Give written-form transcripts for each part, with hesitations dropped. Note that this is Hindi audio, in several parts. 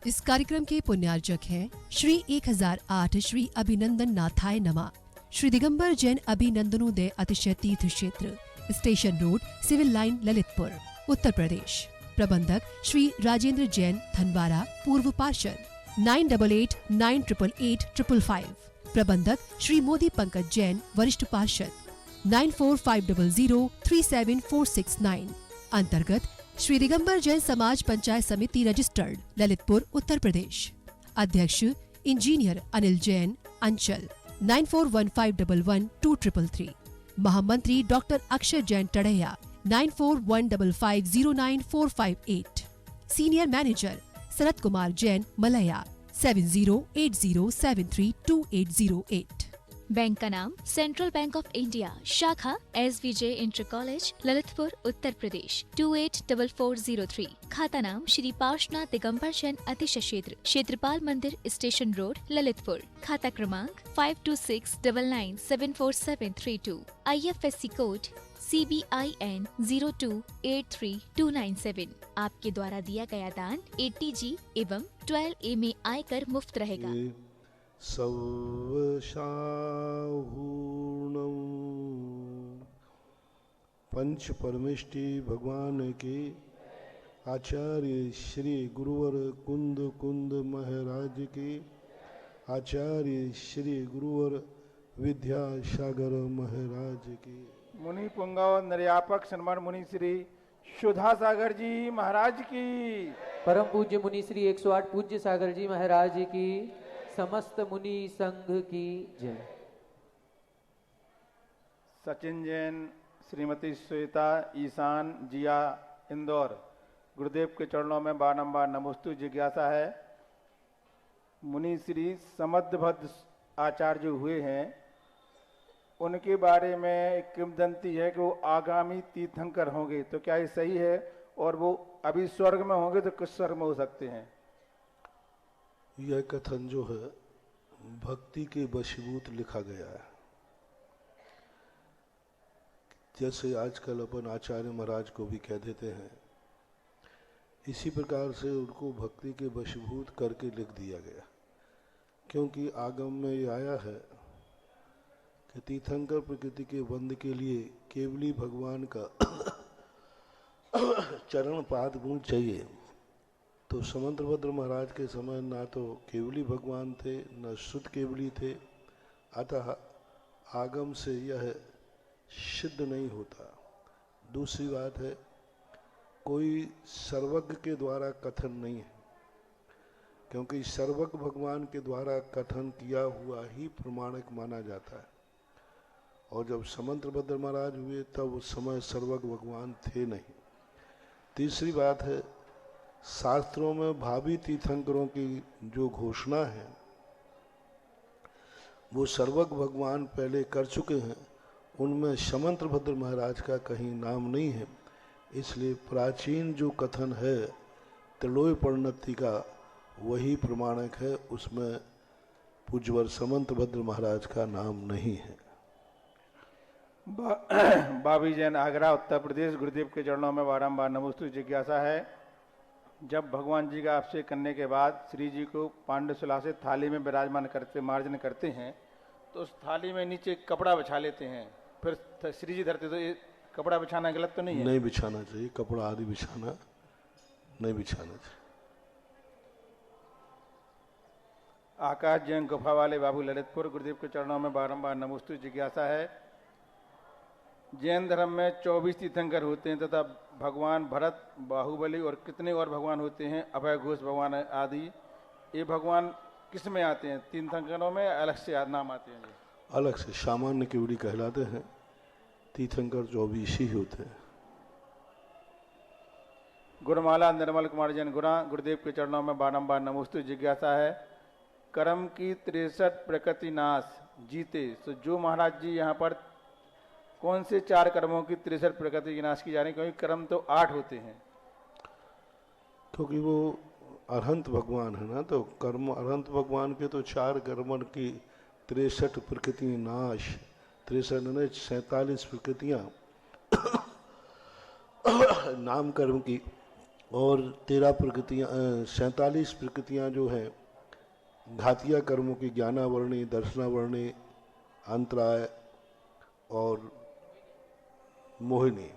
इस कार्यक्रम के पुण्यार्जक हैं श्री 1008 श्री अभिनंदन नाथाय नमा, श्री दिगंबर जैन अभिनंदनोदय अतिशय तीर्थ क्षेत्र, station road, civil line, Lalitpur, Uttar Pradesh. प्रबंधक श्री राजेंद्र जैन धनवारा, पूर्व पार्षद, 9889888555। प्रबंधक श्री मोदी पंकज जैन, वरिष्ठ पार्षद, 9450037469। अंतर्गत श्री दिगंबर जैन समाज पंचायत समिति रजिस्टर्ड, ललितपुर, उत्तर प्रदेश। अध्यक्ष इंजीनियर अनिल जैन, अंचल, 9415112333। महामंत्री doctor Akshay Jain Tadaiya, 9415509458। Senior manager Sharad Kumar Jain, Malaya, 7080732808। Bank का नाम सेंट्रल बैंक ऑफ इंडिया, शाखा SVJ inter college, Lalitpur, Uttar Pradesh, 284403। खाता नाम श्री पार्श्वनाथ दिगंबर जैन अतिशय क्षेत्र, क्षेत्रपाल मंदिर, स्टेशन रोड, ललितपुर। खाता क्रमांक 5269974732। IFSC code CBIN 0283297। आपके द्वारा दिया गया दान 80G एवं 12A में आयकर मुफ्त रहेगा। सर्वशाहूर्णं पंच परमेष्टि भगवान के आचार्य श्री गुरुवर कुंद महाराज के आचार्य श्री गुरुवर विद्यासागर महाराज के मुनि पुंगव निर्यापक सन्मान मुनि श्री सुधा सागर जी महाराज की, परम पूज्य मुनि श्री 108 पूज्य सागर जी महाराज की, समस्त मुनि संघ की जय। सचिन जैन, श्रीमती श्वेता ईशान, जिया, इंदौर। गुरुदेव के चरणों में बारंबार नमोस्तु जिज्ञासा है। मुनि श्री समद्धभद्र आचार्य जो हुए हैं उनके बारे में एक किंवदंती है कि वो आगामी तीर्थंकर होंगे, तो क्या ये सही है? और वो अभी स्वर्ग में होंगे तो किस स्वर्ग में हो सकते हैं? यह कथन जो है भक्ति के वशीभूत लिखा गया है। जैसे आजकल अपन आचार्य महाराज को भी कह देते हैं, इसी प्रकार से उनको भक्ति के वशीभूत करके लिख दिया गया। क्योंकि आगम में ये आया है कि तीर्थंकर प्रकृति के बंद के लिए केवली भगवान का चरण पाद गुण चाहिए। तो समंतभद्र महाराज के समय ना तो केवली भगवान थे न शुद्ध केवली थे, अतः आगम से यह सिद्ध नहीं होता। दूसरी बात है, कोई सर्वज्ञ के द्वारा कथन नहीं है, क्योंकि सर्वज्ञ भगवान के द्वारा कथन किया हुआ ही प्रमाणिक माना जाता है। और जब समंतभद्र महाराज हुए तब उस समय सर्वज्ञ भगवान थे नहीं। तीसरी बात है, शास्त्रों में भावी तीर्थंकरों की जो घोषणा है वो सर्वज्ञ भगवान पहले कर चुके हैं, उनमें समंतभद्र महाराज का कहीं नाम नहीं है। इसलिए प्राचीन जो कथन है त्रिलोय परिणति का वही प्रमाणक है, उसमें पूज्यवर समंतभद्र महाराज का नाम नहीं है। बाबी जैन, आगरा, उत्तर प्रदेश। गुरुदेव के चरणों में बारंबार नमोस्तु जिज्ञासा है। जब भगवान जी का अभिषेक करने के बाद श्री जी को पांडुशिला से थाली में विराजमान करते मार्जन करते हैं, तो उस थाली में नीचे कपड़ा बिछा लेते हैं, फिर श्री जी धरते। तो ये कपड़ा बिछाना गलत तो नहीं है? नहीं बिछाना चाहिए, कपड़ा आदि बिछाना नहीं बिछाना चाहिए। आकाश जैन, गुफा वाले बाबू, ललितपुर। गुरुदेव के चरणों में बारंबार नमोस्तु जिज्ञासा है। जैन धर्म में 24 तीर्थंकर होते हैं तथा भगवान भरत, बाहुबली और कितने और भगवान होते हैं, अभय घोष भगवान आदि। ये भगवान किस में आते हैं? तीर्थंकरों में अलग से नाम आते हैं? अलग से सामान्य केवड़ी कहलाते हैं, तीर्थंकर 24 ही होते हैं। गुरुमाला निर्मल कुमार जैन, गुरा। गुरुदेव के चरणों में बारंबार नमोस्तु जिज्ञासा है। कर्म की 63 प्रकृति नाश जीते, तो जो महाराज जी यहाँ पर कौन से 4 कर्मों की 63 प्रकृति की नाश की जा रही? क्योंकि कर्म तो 8 होते हैं। क्योंकि वो अरहंत भगवान है ना, तो कर्म अरहंत भगवान के तो 4 कर्मन की 63 प्रकृति नाश, 43 प्रकृतियाँ नाम कर्म की और 13 प्रकृतियाँ 47 प्रकृतियाँ जो हैं घातिया कर्मों की ज्ञानावरणी, दर्शनावरणी, अंतराय और मोहिनी,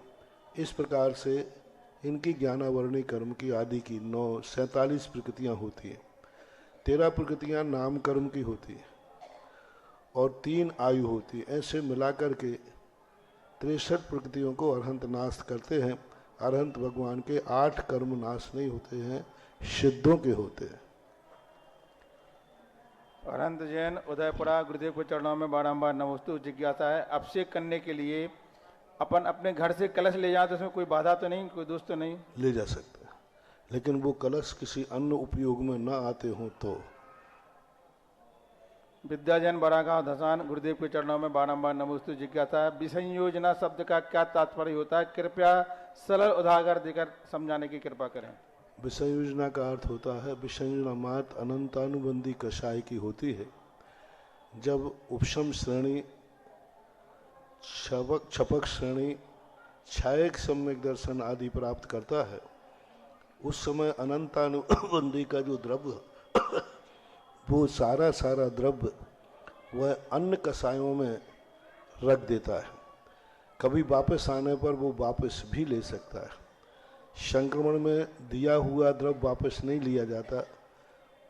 इस प्रकार से इनकी ज्ञानावरणी कर्म की आदि की 47 प्रकृतियाँ होती हैं। 13 प्रकृतियाँ नाम कर्म की होती हैं और 3 आयु होती है। ऐसे मिलाकर के 63 प्रकृतियों को अरहंत नाश करते हैं। अरहंत भगवान के 8 कर्म नाश नहीं होते हैं, सिद्धों के होते हैं। अरहंत जैन उदयपुरा गुरुदेव के चरणों में बारंबार नमोस्तु। जिज्ञासा है, अभिषेक करने के लिए अपन अपने घर से कलश ले जाए तो उसमें कोई बाधा तो नहीं, कोई दोष तो नहीं? ले जा सकते हैं, लेकिन वो कलश किसी अन्य उपयोग में न आते हों तो। विद्याजन बरागांव धसान गुरुदेव के चरणों में बारंबार नमोस्तु। जिज्ञासा है, विसंयोजना शब्द का क्या तात्पर्य होता है? कृपया सरल उदाहरण देकर समझाने की कृपा करें। विसंयोजना का अर्थ होता है, विसंयोजना मात अनंतानुबंधी कषाय की होती है। जब उपशम श्रेणी, छपक श्रेणी, छायक सम्यक दर्शन आदि प्राप्त करता है, उस समय अनंतानुबंधी का जो द्रव्य वो सारा द्रव्य वह अन्य कषायों में रख देता है। कभी वापस आने पर वो वापस भी ले सकता है। संक्रमण में दिया हुआ द्रव्य वापस नहीं लिया जाता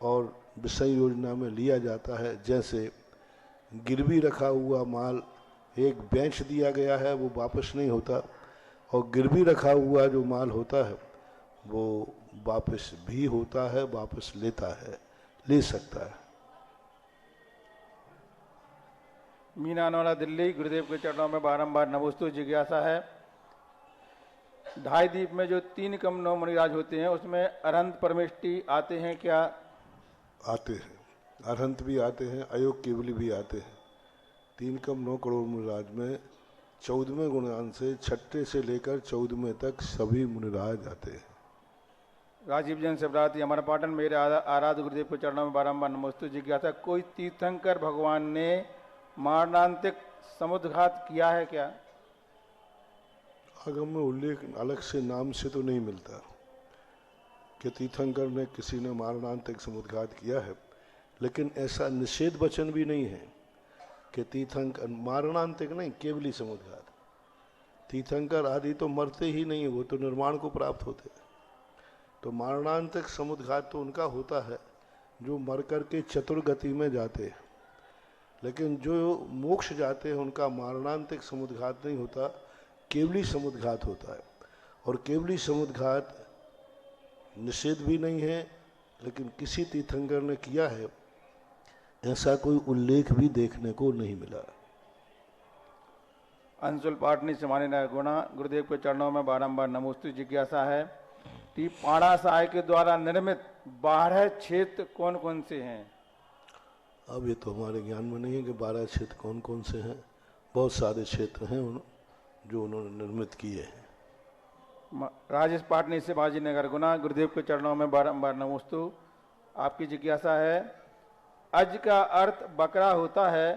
और विषय योजना में लिया जाता है। जैसे गिरवी रखा हुआ माल, एक बेंच दिया गया है, वो वापस नहीं होता, और गिरवी रखा हुआ जो माल होता है वो वापस भी होता है, वापस लेता है, ले सकता है। मीनानवाला दिल्ली गुरुदेव के चरणों में बारंबार नमोस्तु। जिज्ञासा है, ढाई दीप में जो 3 कम 9 मुनिराज होते हैं उसमें अरहंत परमेष्टि आते हैं क्या? आते हैं, अरहंत भी आते हैं, अयोग केवली भी आते हैं। 3 कम 9 करोड़ मुनिराज में 14वें गुणगान से 6ठे से लेकर 14वें तक सभी मुनिराज आते हैं। राजीव जैन शिवरात्रि हमारा पाटन मेरे आराध्य गुरुदेव के चरणों में बारंबार नमोस्तु। जिज्ञासा, कोई तीर्थंकर भगवान ने मारणांतिक समुद्घात किया है क्या? आगम में उल्लेख अलग से नाम से तो नहीं मिलता कि तीर्थंकर ने किसी ने मारणांतिक समुद्घात किया है, लेकिन ऐसा निषेध वचन भी नहीं है कि तीर्थंकर मारणांतिक नहीं, केवली समुद्घात। तीर्थंकर आदि तो मरते ही नहीं, वो तो निर्वाण को प्राप्त होते हैं। तो मारणांतिक समुद्घात तो उनका होता है जो मर करके चतुर्गति में जाते हैं, लेकिन जो मोक्ष जाते हैं उनका मारणांतिक समुद्घात नहीं होता, केवली समुद्घात होता है। और केवली समुद्घात निषेध भी नहीं है, लेकिन किसी तीर्थंकर ने किया है ऐसा कोई उल्लेख भी देखने को नहीं मिला। अंशुल पाटनी समानी नगर गुणा गुरुदेव के चरणों में बारंबार नमोस्तु। जिज्ञासा है कि पाड़ा साय के द्वारा निर्मित 12 क्षेत्र कौन कौन से हैं? अब ये तो हमारे ज्ञान में नहीं है कि 12 क्षेत्र कौन कौन से हैं। बहुत सारे क्षेत्र हैं जो उन्होंने निर्मित किए हैं। राजेश पाटनी से बाजी नगर गुना गुरुदेव के चरणों में बारंबार नमोस्तु। आपकी जिज्ञासा है, अज का अर्थ बकरा होता है,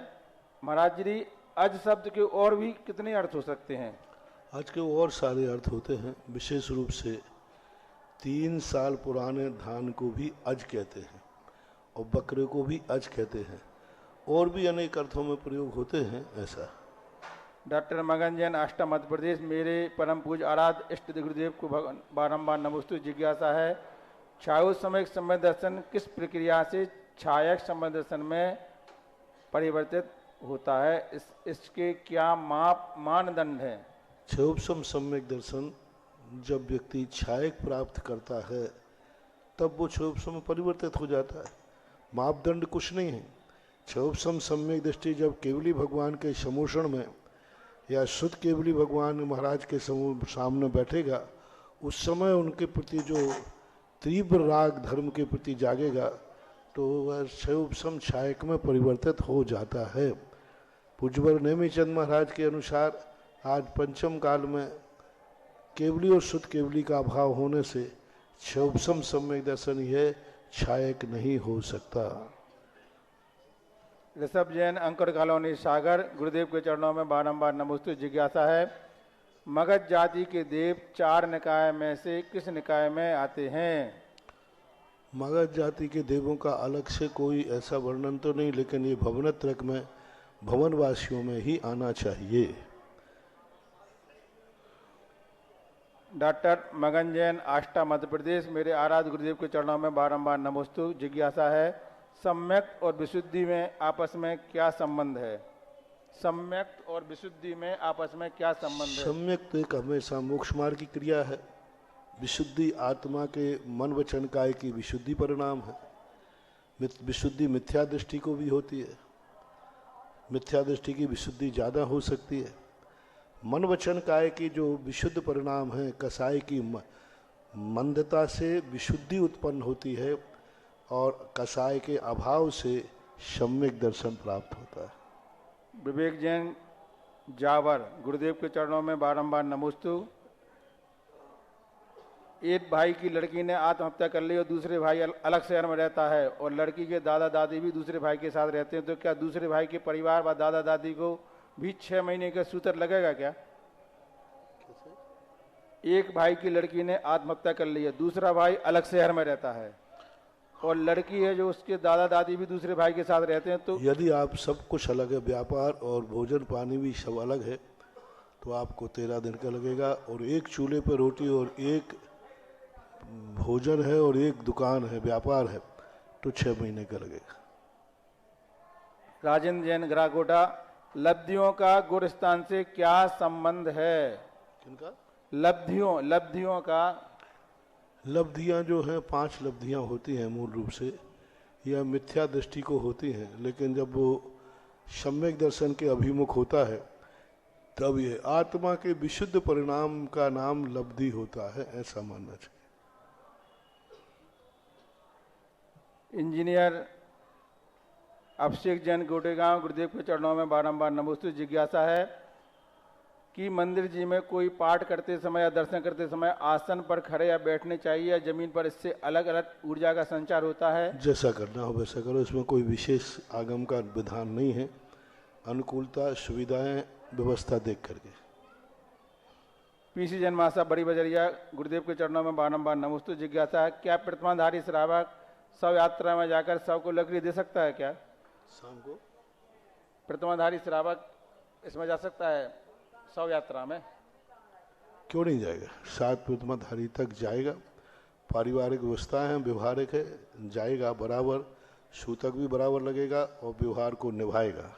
महाराज जी अज शब्द के और भी कितने अर्थ हो सकते हैं? आज के और सारे अर्थ होते हैं। विशेष रूप से 3 साल पुराने धान को भी अज कहते हैं और बकरे को भी अज कहते हैं। और भी अनेक अर्थों में प्रयोग होते हैं ऐसा। डॉक्टर मगन जैन अष्टम मध्य प्रदेश मेरे परम पूज आराध्य इष्ट गुरुदेव को बारंबार नमोस्तु। जिज्ञासा है, छायो समयक समय दर्शन किस प्रक्रिया से छायक समय दर्शन में परिवर्तित होता है? इसके क्या मानदंड है? क्षयोपशम सम्यक दर्शन जब व्यक्ति छायक प्राप्त करता है तब वो क्षयोपशम में परिवर्तित हो जाता है। मापदंड कुछ नहीं है। क्षयोपशम सम्यक दृष्टि जब केवली भगवान के समोषण में या शुद्ध केवली भगवान महाराज के सामने बैठेगा, उस समय उनके प्रति जो तीव्र राग धर्म के प्रति जागेगा तो वह क्षयोपशम छायक में परिवर्तित हो जाता है। पूज्यवर नेमीचंद महाराज के अनुसार आज पंचम काल में केवली और शुद्ध केवली का अभाव होने से क्षयोपशम सम्यक दर्शन यह छायक नहीं हो सकता। ऋषभ जैन अंकुर कॉलोनी सागर गुरुदेव के चरणों में बारंबार नमोस्तु। जिज्ञासा है, मगध जाति के देव 4 निकाय में से किस निकाय में आते हैं? मगध जाति के देवों का अलग से कोई ऐसा वर्णन तो नहीं, लेकिन ये भवनत्रक में भवनवासियों में ही आना चाहिए। डॉक्टर मगन जैन, आष्टा, मध्य प्रदेश। मेरे आराध्य गुरुदेव के चरणों में बारंबार नमोस्तु। जिज्ञासा है, सम्यक और विशुद्धि में आपस में क्या संबंध है? सम्यक और विशुद्धि में आपस में क्या संबंध है? सम्यक तो एक हमेशा मोक्ष मार्ग की क्रिया है। विशुद्धि आत्मा के मन वचन काय की विशुद्धि परिणाम है। विशुद्धि मिथ्या दृष्टि को भी होती है। मिथ्या दृष्टि की विशुद्धि ज़्यादा हो सकती है। मन वचन काय की जो विशुद्ध परिणाम है, कसाय की मंदता से विशुद्धि उत्पन्न होती है और कसाय के अभाव से सम्यक दर्शन प्राप्त होता है। विवेक जैन, जावर, गुरुदेव के चरणों में बारंबार नमोस्तु। एक भाई की लड़की ने आत्महत्या कर ली और दूसरे भाई अलग शहर में रहता है और लड़की के दादा दादी भी दूसरे भाई के साथ रहते हैं, तो क्या दूसरे भाई के परिवार व दादा दादी को भी 6 महीने का सूत्र लगेगा क्या? एक भाई की लड़की ने आत्महत्या कर ली है, दूसरा भाई अलग शहर में रहता है और लड़की है जो उसके दादा दादी भी दूसरे भाई के साथ रहते हैं, तो यदि आप सब कुछ अलग है, व्यापार और भोजन पानी भी सब अलग है, तो आपको 13 दिन का लगेगा। और एक चूल्हे पर रोटी और एक भोजन है और एक दुकान है, व्यापार है, तो 6 महीने का लगेगा। राजेंद्र जैन, ग्राकोटा, लब्धियों का गुरस्थान से क्या संबंध है? किनका? लब्धियों का। लब्धियां जो हैं 5 लब्धियां होती हैं मूल रूप से, यह मिथ्या दृष्टि को होती हैं, लेकिन जब वो सम्यक दर्शन के अभिमुख होता है तब ये आत्मा के विशुद्ध परिणाम का नाम लब्धि होता है, ऐसा मानना चाहिए। इंजीनियर अभिषेक जैन, गोटेगांव, गुरुदेव के चरणों में बारंबार नमोस्तु। जिज्ञासा है कि मंदिर जी में कोई पाठ करते समय या दर्शन करते समय आसन पर खड़े या बैठने चाहिए या जमीन पर? इससे अलग अलग ऊर्जा का संचार होता है। जैसा करना हो वैसा करो, इसमें कोई विशेष आगम का विधान नहीं है। अनुकूलता, सुविधाएं, व्यवस्था देख करके। पीसी जन्माशा, बड़ी बजरिया, गुरुदेव के चरणों में बारंबार नमोस्तु। जिज्ञासा है, क्या प्रतिमाधारी श्रावक शव यात्रा में जाकर शव को लकड़ी दे सकता है क्या? शाम को प्रतिमाधारी श्रावक इसमें जा सकता है शव यात्रा में? क्यों नहीं जाएगा? 7 प्रतिमाधारी तक जाएगा। पारिवारिक व्यवस्था है, व्यवहारिक है, जाएगा बराबर, सूतक भी बराबर लगेगा और व्यवहार को निभाएगा।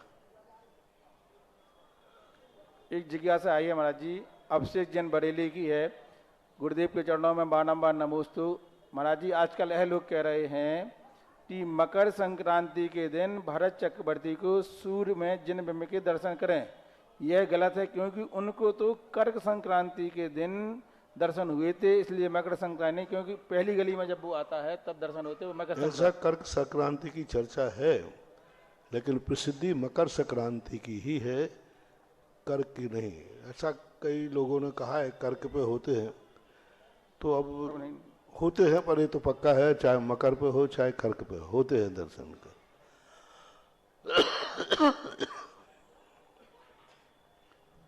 एक जिज्ञासा आई है महाराज जी, अभिषेक जैन, बरेली की है, गुरुदेव के चरणों में बारंबार नमोस्तु। महाराज जी, आजकल यह लोग कह रहे हैं कि मकर संक्रांति के दिन भरत चक्रवर्ती को सूर्य में जिन बिंब के दर्शन करें, यह गलत है, क्योंकि उनको तो कर्क संक्रांति के दिन दर्शन हुए थे, इसलिए मकर संक्रांति नहीं, क्योंकि पहली गली में जब वो आता है तब दर्शन होते हैं। मकर ऐसा कर्क संक्रांति की चर्चा है, लेकिन प्रसिद्धि मकर संक्रांति की ही है, कर्क की नहीं। ऐसा कई लोगों ने कहा है कर्क पे होते हैं, तो अब होते हैं, पर ये तो पक्का है, चाहे मकर पे हो चाहे कर्क पे होते हैं दर्शन का।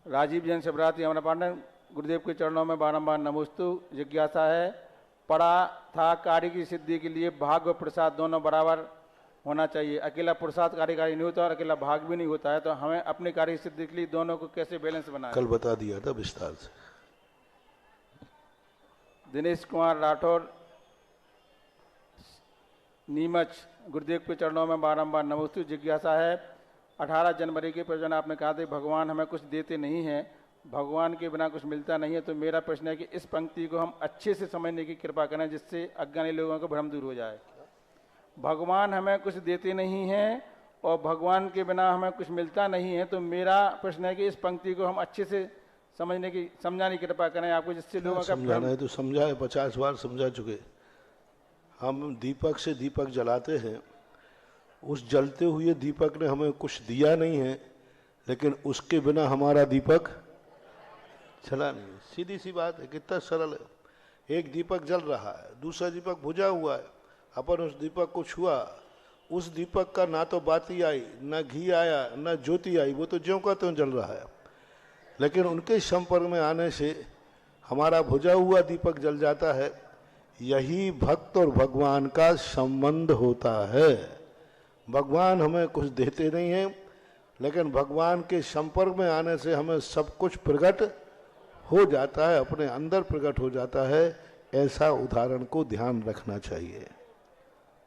राजीव जैन, शिवरात्रि, हमारा पांडन, गुरुदेव के चरणों में बारंबार नमोस्तु। जिज्ञासा है, पढ़ा था कार्य की सिद्धि के लिए भाग और प्रसाद दोनों बराबर होना चाहिए। अकेला प्रसाद कार्यकारी नहीं होता और अकेला भाग भी नहीं होता है, तो हमें अपनी कार्य सिद्धि के लिए दोनों को कैसे बैलेंस बनाए? कल बता दिया था विस्तार से। दिनेश कुमार राठौर, नीमच, गुरुदेव के चरणों में बारंबार नमोस्तु। जिज्ञासा है, 18 जनवरी के प्रयोजन आपने कहा था भगवान हमें कुछ देते नहीं हैं, भगवान के बिना कुछ मिलता नहीं है, तो मेरा प्रश्न है कि इस पंक्ति को हम अच्छे से समझने की कृपा करें, जिससे अज्ञानी लोगों को भ्रम दूर हो जाए। भगवान हमें कुछ देते नहीं हैं और भगवान के बिना हमें कुछ मिलता नहीं है, तो मेरा प्रश्न है कि इस पंक्ति को हम अच्छे से समझने की समझाने की कृपा करें आपको, जिससे लोगों का समझाना है तो समझा है, 50 बार समझा चुके। हम दीपक से दीपक जलाते हैं, उस जलते हुए दीपक ने हमें कुछ दिया नहीं है, लेकिन उसके बिना हमारा दीपक चला नहीं। सीधी सी बात है, कितना सरल है। एक दीपक जल रहा है, दूसरा दीपक बुझा हुआ है, अपन उस दीपक को छुआ, उस दीपक का ना तो बाती आई, ना घी आया, ना ज्योति आई, वो तो ज्यों का त्यों जल रहा है। लेकिन उनके संपर्क में आने से हमारा बुझा हुआ दीपक जल जाता है। यही भक्त और भगवान का संबंध होता है। भगवान हमें कुछ देते नहीं हैं, लेकिन भगवान के संपर्क में आने से हमें सब कुछ प्रकट हो जाता है, अपने अंदर प्रकट हो जाता है। ऐसा उदाहरण को ध्यान रखना चाहिए।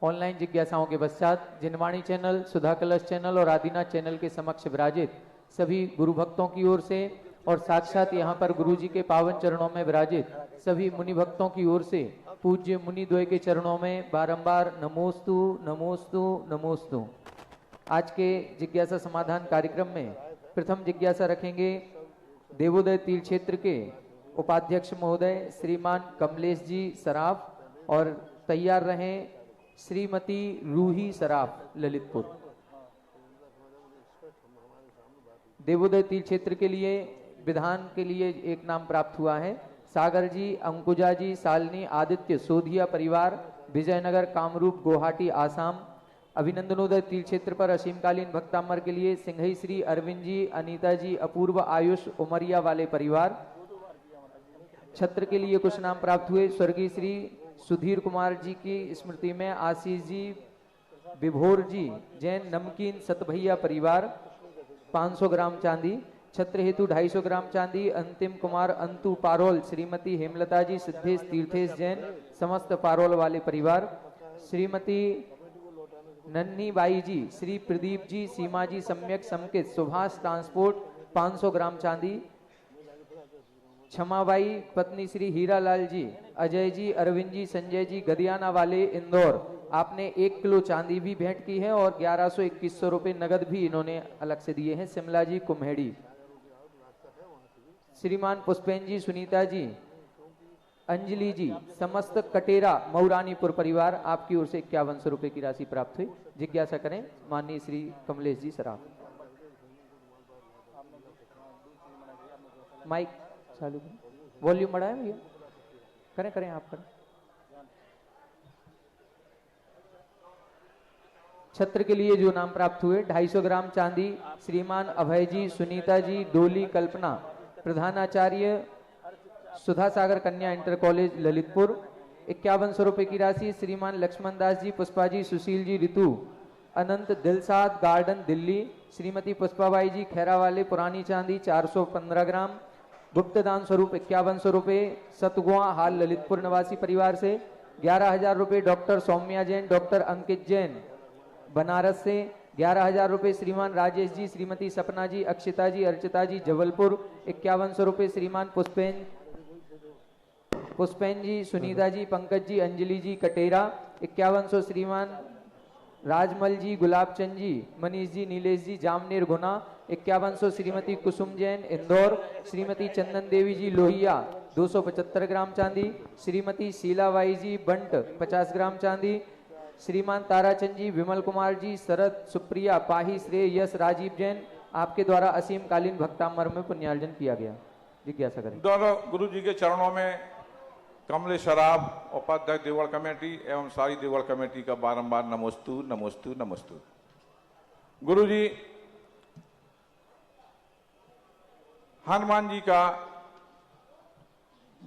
ऑनलाइन जिज्ञासाओं के पश्चात जिनवाणी चैनल, सुधा कलश चैनल और आदिनाथ चैनल के समक्ष विराजित सभी गुरु भक्तों की ओर से और साक्षात यहाँ पर गुरु जी के पावन चरणों में विराजित सभी मुनि भक्तों की ओर से पूज्य मुनि द्वय के चरणों में बारंबार नमोस्तु नमोस्तु नमोस्तु। आज के जिज्ञासा समाधान कार्यक्रम में प्रथम जिज्ञासा रखेंगे देवोदय तीर्थ क्षेत्र के उपाध्यक्ष महोदय श्रीमान कमलेश जी सराफ, और तैयार रहें श्रीमती रूही सराफ ललितपुर। देवोदय तीर्थ क्षेत्र के लिए विधान के लिए एक नाम प्राप्त हुआ है। सागर जी, अंकुजा जी, सालनी आदित्य सोधिया परिवार, विजयनगर, कामरूप, गुवाहाटी, आसाम। अभिनंदनोदय तीर्थ क्षेत्र पर असीमकालीन भक्तामर के लिए सिंघई श्री अरविंद जी, अनीता जी, अपूर्व आयुष उमरिया वाले परिवार। छत्र के लिए कुछ नाम प्राप्त हुए। स्वर्गीय श्री सुधीर कुमार जी की स्मृति में आशीष जी, विभोर जी, जैन नमकीन सतभैया परिवार 500 ग्राम चांदी। छत्र हेतु 250 ग्राम चांदी अंतिम कुमार अंतु पारोल, श्रीमती हेमलता जी, सिद्धेश तीर्थेश जैन समस्त पारोल वाले परिवार। श्रीमती नन्ही बाई जी, श्री प्रदीप जी, सीमा जी सम्यक समकित सुभाष ट्रांसपोर्ट 500 ग्राम चांदी। क्षमाबाई पत्नी श्री हीरालाल जी, अजय जी, अरविंद जी, संजय जी गदियाना वाले इंदौर, आपने 1 किलो चांदी भी भेंट की है और 1100-2100 रुपए नगद भी इन्होंने अलग से दिए हैं। शिमला जी, कुम्हेड़ी। श्रीमान पुष्पेन जी, सुनीता जी, अंजलि जी, समस्त कटेरा मऊरानीपुर परिवार, आपकी ओर से 5100 रुपए की राशि प्राप्त हुई। जिज्ञासा करें माननीय श्री कमलेश जी सराफ। माइक चालू करें, वॉल्यूम बढ़ाएं भैया। करें आप करें। छत्र के लिए जो नाम प्राप्त हुए 250 ग्राम चांदी श्रीमान अभय जी, सुनीता जी, डोली कल्पना, प्रधानाचार्य सुधा सागर कन्या इंटर कॉलेज ललितपुर 5100 रुपए की राशि। श्रीमान लक्ष्मण दास जी, पुष्पा जी, सुशील जी, ऋतु अनंत दिलसाद गार्डन दिल्ली। श्रीमती पुष्पाबाई जी खैरावाले पुरानी चांदी 415 ग्राम। गुप्त दान स्वरूप 5100 रुपए सतगुआ हाल ललितपुर निवासी परिवार से। 11,000 रुपए डॉक्टर सौम्या जैन, डॉक्टर अंकित जैन बनारस से। 11,000 रुपए श्रीमान राजेश जी, श्रीमती सपना जी, अक्षिता जी, अर्चिता जी जबलपुर। 5100 रुपए श्रीमान पुष्पेन जी, सुनीता जी, पंकज जी, अंजलि जी कटेरा। 5100 श्रीमान राजमल जी, गुलाबचंद जी, मनीष जी, नीलेश जी जामनेर गुना। 5100 श्रीमती कुसुम जैन इंदौर। श्रीमती चंदन देवी जी लोहिया 275 ग्राम चांदी। श्रीमती शीलाबाई जी बंट 50 ग्राम चांदी। श्रीमान ताराचंद जी, विमल कुमार जी, शरद, सुप्रिया, पाही, श्रेय, यश, राजीव जैन, आपके द्वारा असीमकालीन भक्तामर में पुण्यार्जन किया गया। जिज्ञासा करें। दोनों गुरु जी के चरणों में कमलेश सराफ, उपाध्यक्ष देवगढ़ कमेटी एवं सारी देवगढ़ कमेटी का बारंबार नमोस्तु नमोस्तु नमोस्तु। गुरु जी, हनुमान जी का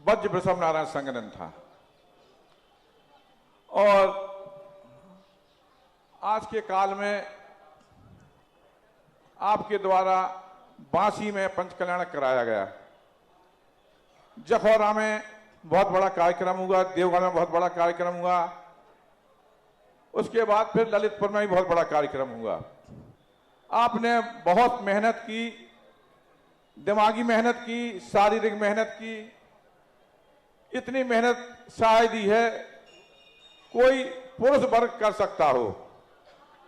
वज्र वृषभ नारायण संगठन था और आज के काल में आपके द्वारा बांसी में पंचकल्याण कराया गया। जखौरा में बहुत बड़ा कार्यक्रम हुआ, देवगढ़ में बहुत बड़ा कार्यक्रम हुआ, उसके बाद फिर ललितपुर में भी बहुत बड़ा कार्यक्रम हुआ। आपने बहुत मेहनत की, दिमागी मेहनत की, शारीरिक मेहनत की। इतनी मेहनत शायद ही है कोई पुरुष वर्ग कर सकता हो।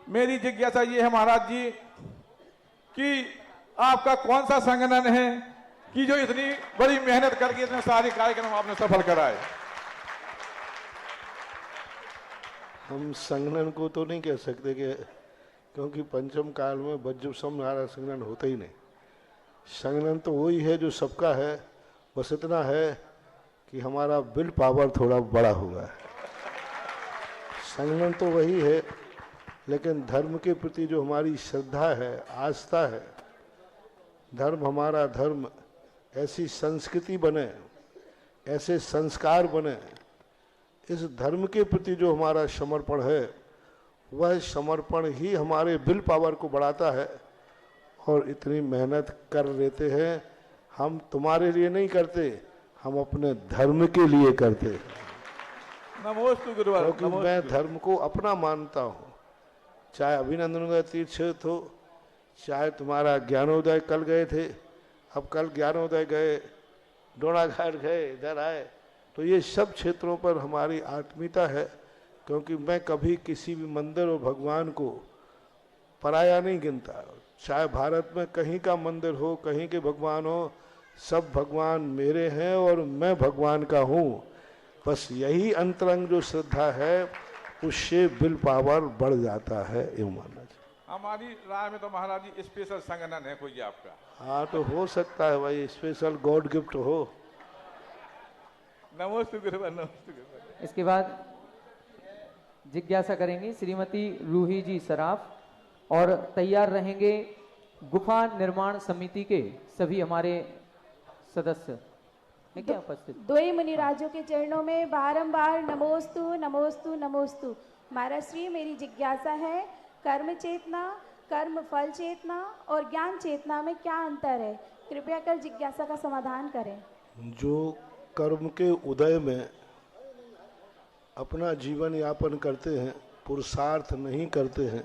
मेरी जिज्ञासा ये है महाराज जी कि आपका कौन सा संगठन है कि जो इतनी बड़ी मेहनत करके इतने सारे कार्यक्रम आपने सफल कराए। हम संगठन को तो नहीं कह सकते कि, क्योंकि पंचम काल में वज्र वृषभ नारायण संगठन होता ही नहीं। संगठन तो वही है जो सबका है, बस इतना है कि हमारा विल पावर थोड़ा बड़ा हुआ है। संगठन तो वही है, लेकिन धर्म के प्रति जो हमारी श्रद्धा है, आस्था है, धर्म हमारा धर्म ऐसी संस्कृति बने, ऐसे संस्कार बने, इस धर्म के प्रति जो हमारा समर्पण है वह समर्पण ही हमारे विल पावर को बढ़ाता है। और इतनी मेहनत कर लेते हैं हम, तुम्हारे लिए नहीं करते, हम अपने धर्म के लिए करते हैं। नमोस्तु गुरुवर, क्योंकि मैं धर्म को अपना मानता हूँ। चाहे अभिनंदन का तीर्थ क्षेत्र हो, चाहे तुम्हारा ज्ञानोदय कल गए थे, अब कल ज्ञानोदय गए, डोनाघाट गए, इधर आए, तो ये सब क्षेत्रों पर हमारी आत्मीयता है। क्योंकि मैं कभी किसी भी मंदिर और भगवान को पराया नहीं गिनता। चाहे भारत में कहीं का मंदिर हो, कहीं के भगवान हो, सब भगवान मेरे हैं और मैं भगवान का हूँ। बस यही अंतरंग जो श्रद्धा है उससे विल पावर बढ़ जाता है, यूँ मानना चाहिए। हमारी राय में तो महाराज जी स्पेशल संगठन है कोई आपका? हाँ, तो हो सकता है भाई, स्पेशल गॉड गिफ्ट हो। नमोस्तु गुरुवर, नमोस्तु गुरुवर। इसके बाद जिज्ञासा करेंगी श्रीमती रूही जी सराफ, और तैयार रहेंगे गुफा निर्माण समिति के सभी हमारे सदस्य है क्या उपस्थित। दो ही मुनिराजों के चरणों में बारंबार नमोस्तु नमोस्तु नमोस्तु। महाराज श्री, मेरी जिज्ञासा है, कर्म चेतना, कर्म फल चेतना और ज्ञान चेतना में क्या अंतर है? कृपया कर जिज्ञासा का समाधान करें। जो कर्म के उदय में अपना जीवन यापन करते हैं, पुरुषार्थ नहीं करते हैं,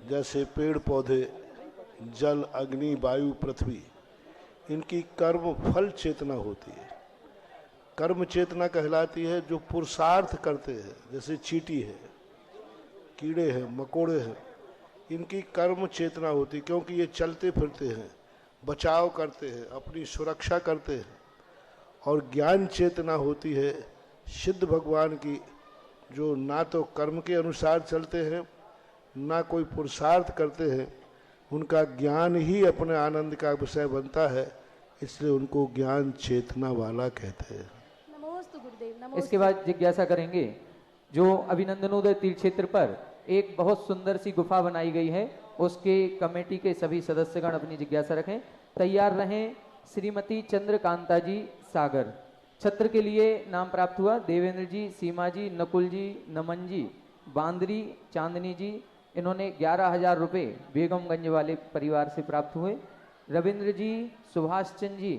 जैसे पेड़ पौधे, जल, अग्नि, वायु, पृथ्वी, इनकी कर्म फल चेतना होती है। कर्म चेतना कहलाती है जो पुरुषार्थ करते हैं, जैसे चींटी है, कीड़े हैं, मकोड़े हैं, इनकी कर्म चेतना होती, क्योंकि ये चलते फिरते हैं, बचाव करते हैं, अपनी सुरक्षा करते हैं। और ज्ञान चेतना होती है सिद्ध भगवान की, जो ना तो कर्म के अनुसार चलते हैं, ना कोई पुरुषार्थ करते हैं, उनका ज्ञान ही अपने आनंद का विषय बनता है, इसलिए उनको ज्ञान चेतना वाला कहते हैं। नमोस्तु गुरुदेव, नमोस्तु। इसके बाद जिज्ञासा करेंगे, जो अभिनंदनोदय तीर्थ क्षेत्र पर एक बहुत सुंदर सी गुफा बनाई गई है, उसके कमेटी के सभी सदस्यगण अपनी जिज्ञासा रखें। तैयार रहें श्रीमती चंद्रकांता जी सागर। छत्र के लिए नाम प्राप्त हुआ देवेंद्र जी, सीमा जी, नकुल जी, नमन जी, बांदरी, चांदनी जी। इन्होंने 11,000 रुपये बेगमगंज वाले परिवार से प्राप्त हुए। रविंद्र जी, सुभाष चंद्र जी,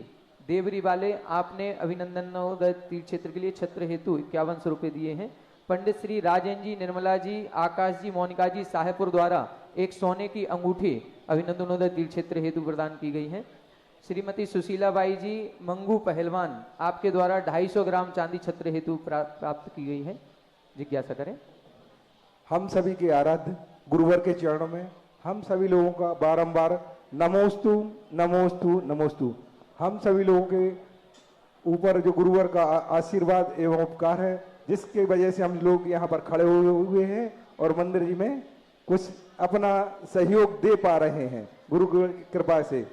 देवरी वाले, आपने अभिनंदनोदय तीर्थ क्षेत्र के लिए छत्र हेतु 5100 रुपये दिए हैं। पंडित श्री राजेंद्र जी, निर्मला जी, आकाश जी, मोनिका जी साहेबपुर द्वारा एक सोने की अंगूठी अभिनंदनोदय तीर्थ क्षेत्र हेतु प्रदान की गई है। श्रीमती सुशीला बाई जी, मंगू पहलवान, आपके द्वारा 250 ग्राम चांदी छत्र हेतु प्राप्त की गई है। जिज्ञासा करें। हम सभी के आराध्य गुरुवर के चरणों में हम सभी लोगों का बारंबार नमोस्तु नमोस्तु नमोस्तु। हम सभी लोगों के ऊपर जो गुरुवर का आशीर्वाद एवं उपकार है, जिसके वजह से हम लोग यहाँ पर खड़े हुए हैं और मंदिर जी में कुछ अपना सहयोग दे पा रहे हैं गुरु की कृपा से।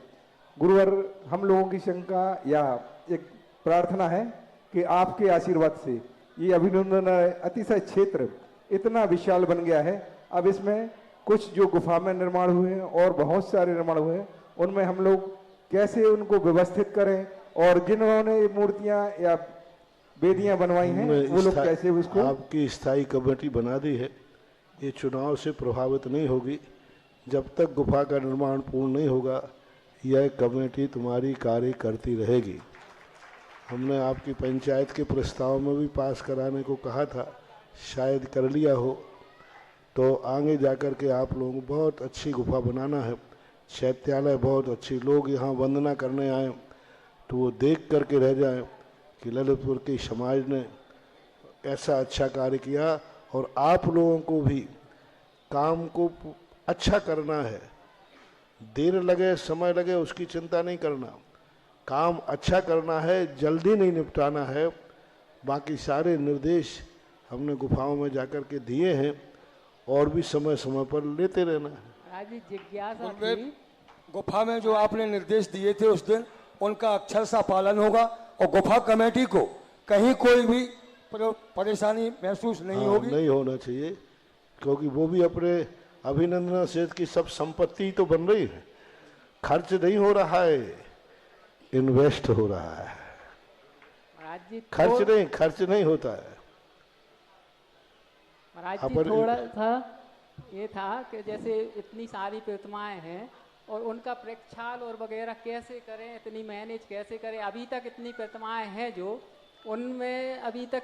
गुरुवर, हम लोगों की शंका या एक प्रार्थना है कि आपके आशीर्वाद से ये अभिनंदन अतिशय क्षेत्र इतना विशाल बन गया है। अब इसमें कुछ जो गुफा में निर्माण हुए हैं और बहुत सारे निर्माण हुए हैं, उनमें हम लोग कैसे उनको व्यवस्थित करें, और जिन्होंने मूर्तियां या वेदियां बनवाई हैं वो लोग कैसे उसको। आपकी स्थायी कमेटी बना दी है, ये चुनाव से प्रभावित नहीं होगी। जब तक गुफा का निर्माण पूर्ण नहीं होगा, यह कमेटी तुम्हारी कार्य करती रहेगी। हमने आपकी पंचायत के प्रस्ताव में भी पास कराने को कहा था, शायद कर लिया हो। तो आगे जाकर के आप लोगों को बहुत अच्छी गुफा बनाना है, चैत्यालय बहुत अच्छी, लोग यहाँ वंदना करने आए तो वो देख करके रह जाएं कि ललितपुर के समाज ने ऐसा अच्छा कार्य किया। और आप लोगों को भी काम को अच्छा करना है, देर लगे समय लगे उसकी चिंता नहीं करना, काम अच्छा करना है, जल्दी नहीं निपटाना है। बाकी सारे निर्देश हमने गुफाओं में जाकर के दिए हैं और भी समय समय पर लेते रहना है। आज जिज्ञासा थी, गुफा में जो आपने निर्देश दिए थे उस दिन उनका अक्षर सा पालन होगा और गुफा कमेटी को कहीं कोई भी परेशानी महसूस नहीं होगी। नहीं होना चाहिए, क्योंकि वो भी अपने अभिनंदन सेठ की सब संपत्ति तो बन रही है, खर्च नहीं हो रहा है। इन्वेस्ट हो रहा है, महाराज जी खर्च नहीं होता है। महाराज जी थोड़ा सा ये था कि जैसे इतनी सारी प्रतिमाएं हैं और उनका प्रक्षाल और वगैरह कैसे करें, इतनी मैनेज कैसे करें। अभी तक इतनी प्रतिमाएं हैं जो उनमें अभी तक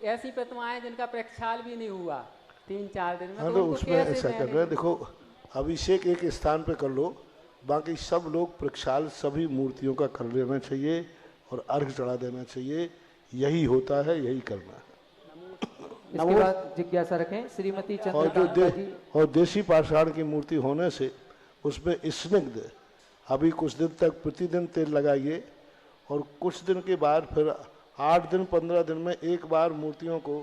ऐसी प्रतिमाएं जिनका प्रक्षाल भी नहीं हुआ 3-4 दिन में। हाँ, तो तो उनको उसमें कैसे ऐसा कर रहे हैं, मैनेज? देखो अभिषेक एक स्थान पे कर लो, बाकी सब लोग प्रक्षाल सभी मूर्तियों का कर लेना चाहिए और अर्घ चढ़ा देना चाहिए। यही होता है, यही करना है। इसके बाद जिज्ञासा रखें श्रीमती और चंद्रकांता जी। और देसी पाषाण की मूर्ति होने से उसमें स्निग्ध अभी कुछ दिन तक प्रतिदिन तेल लगाइए और कुछ दिन के बाद फिर 8 दिन 15 दिन में एक बार मूर्तियों को,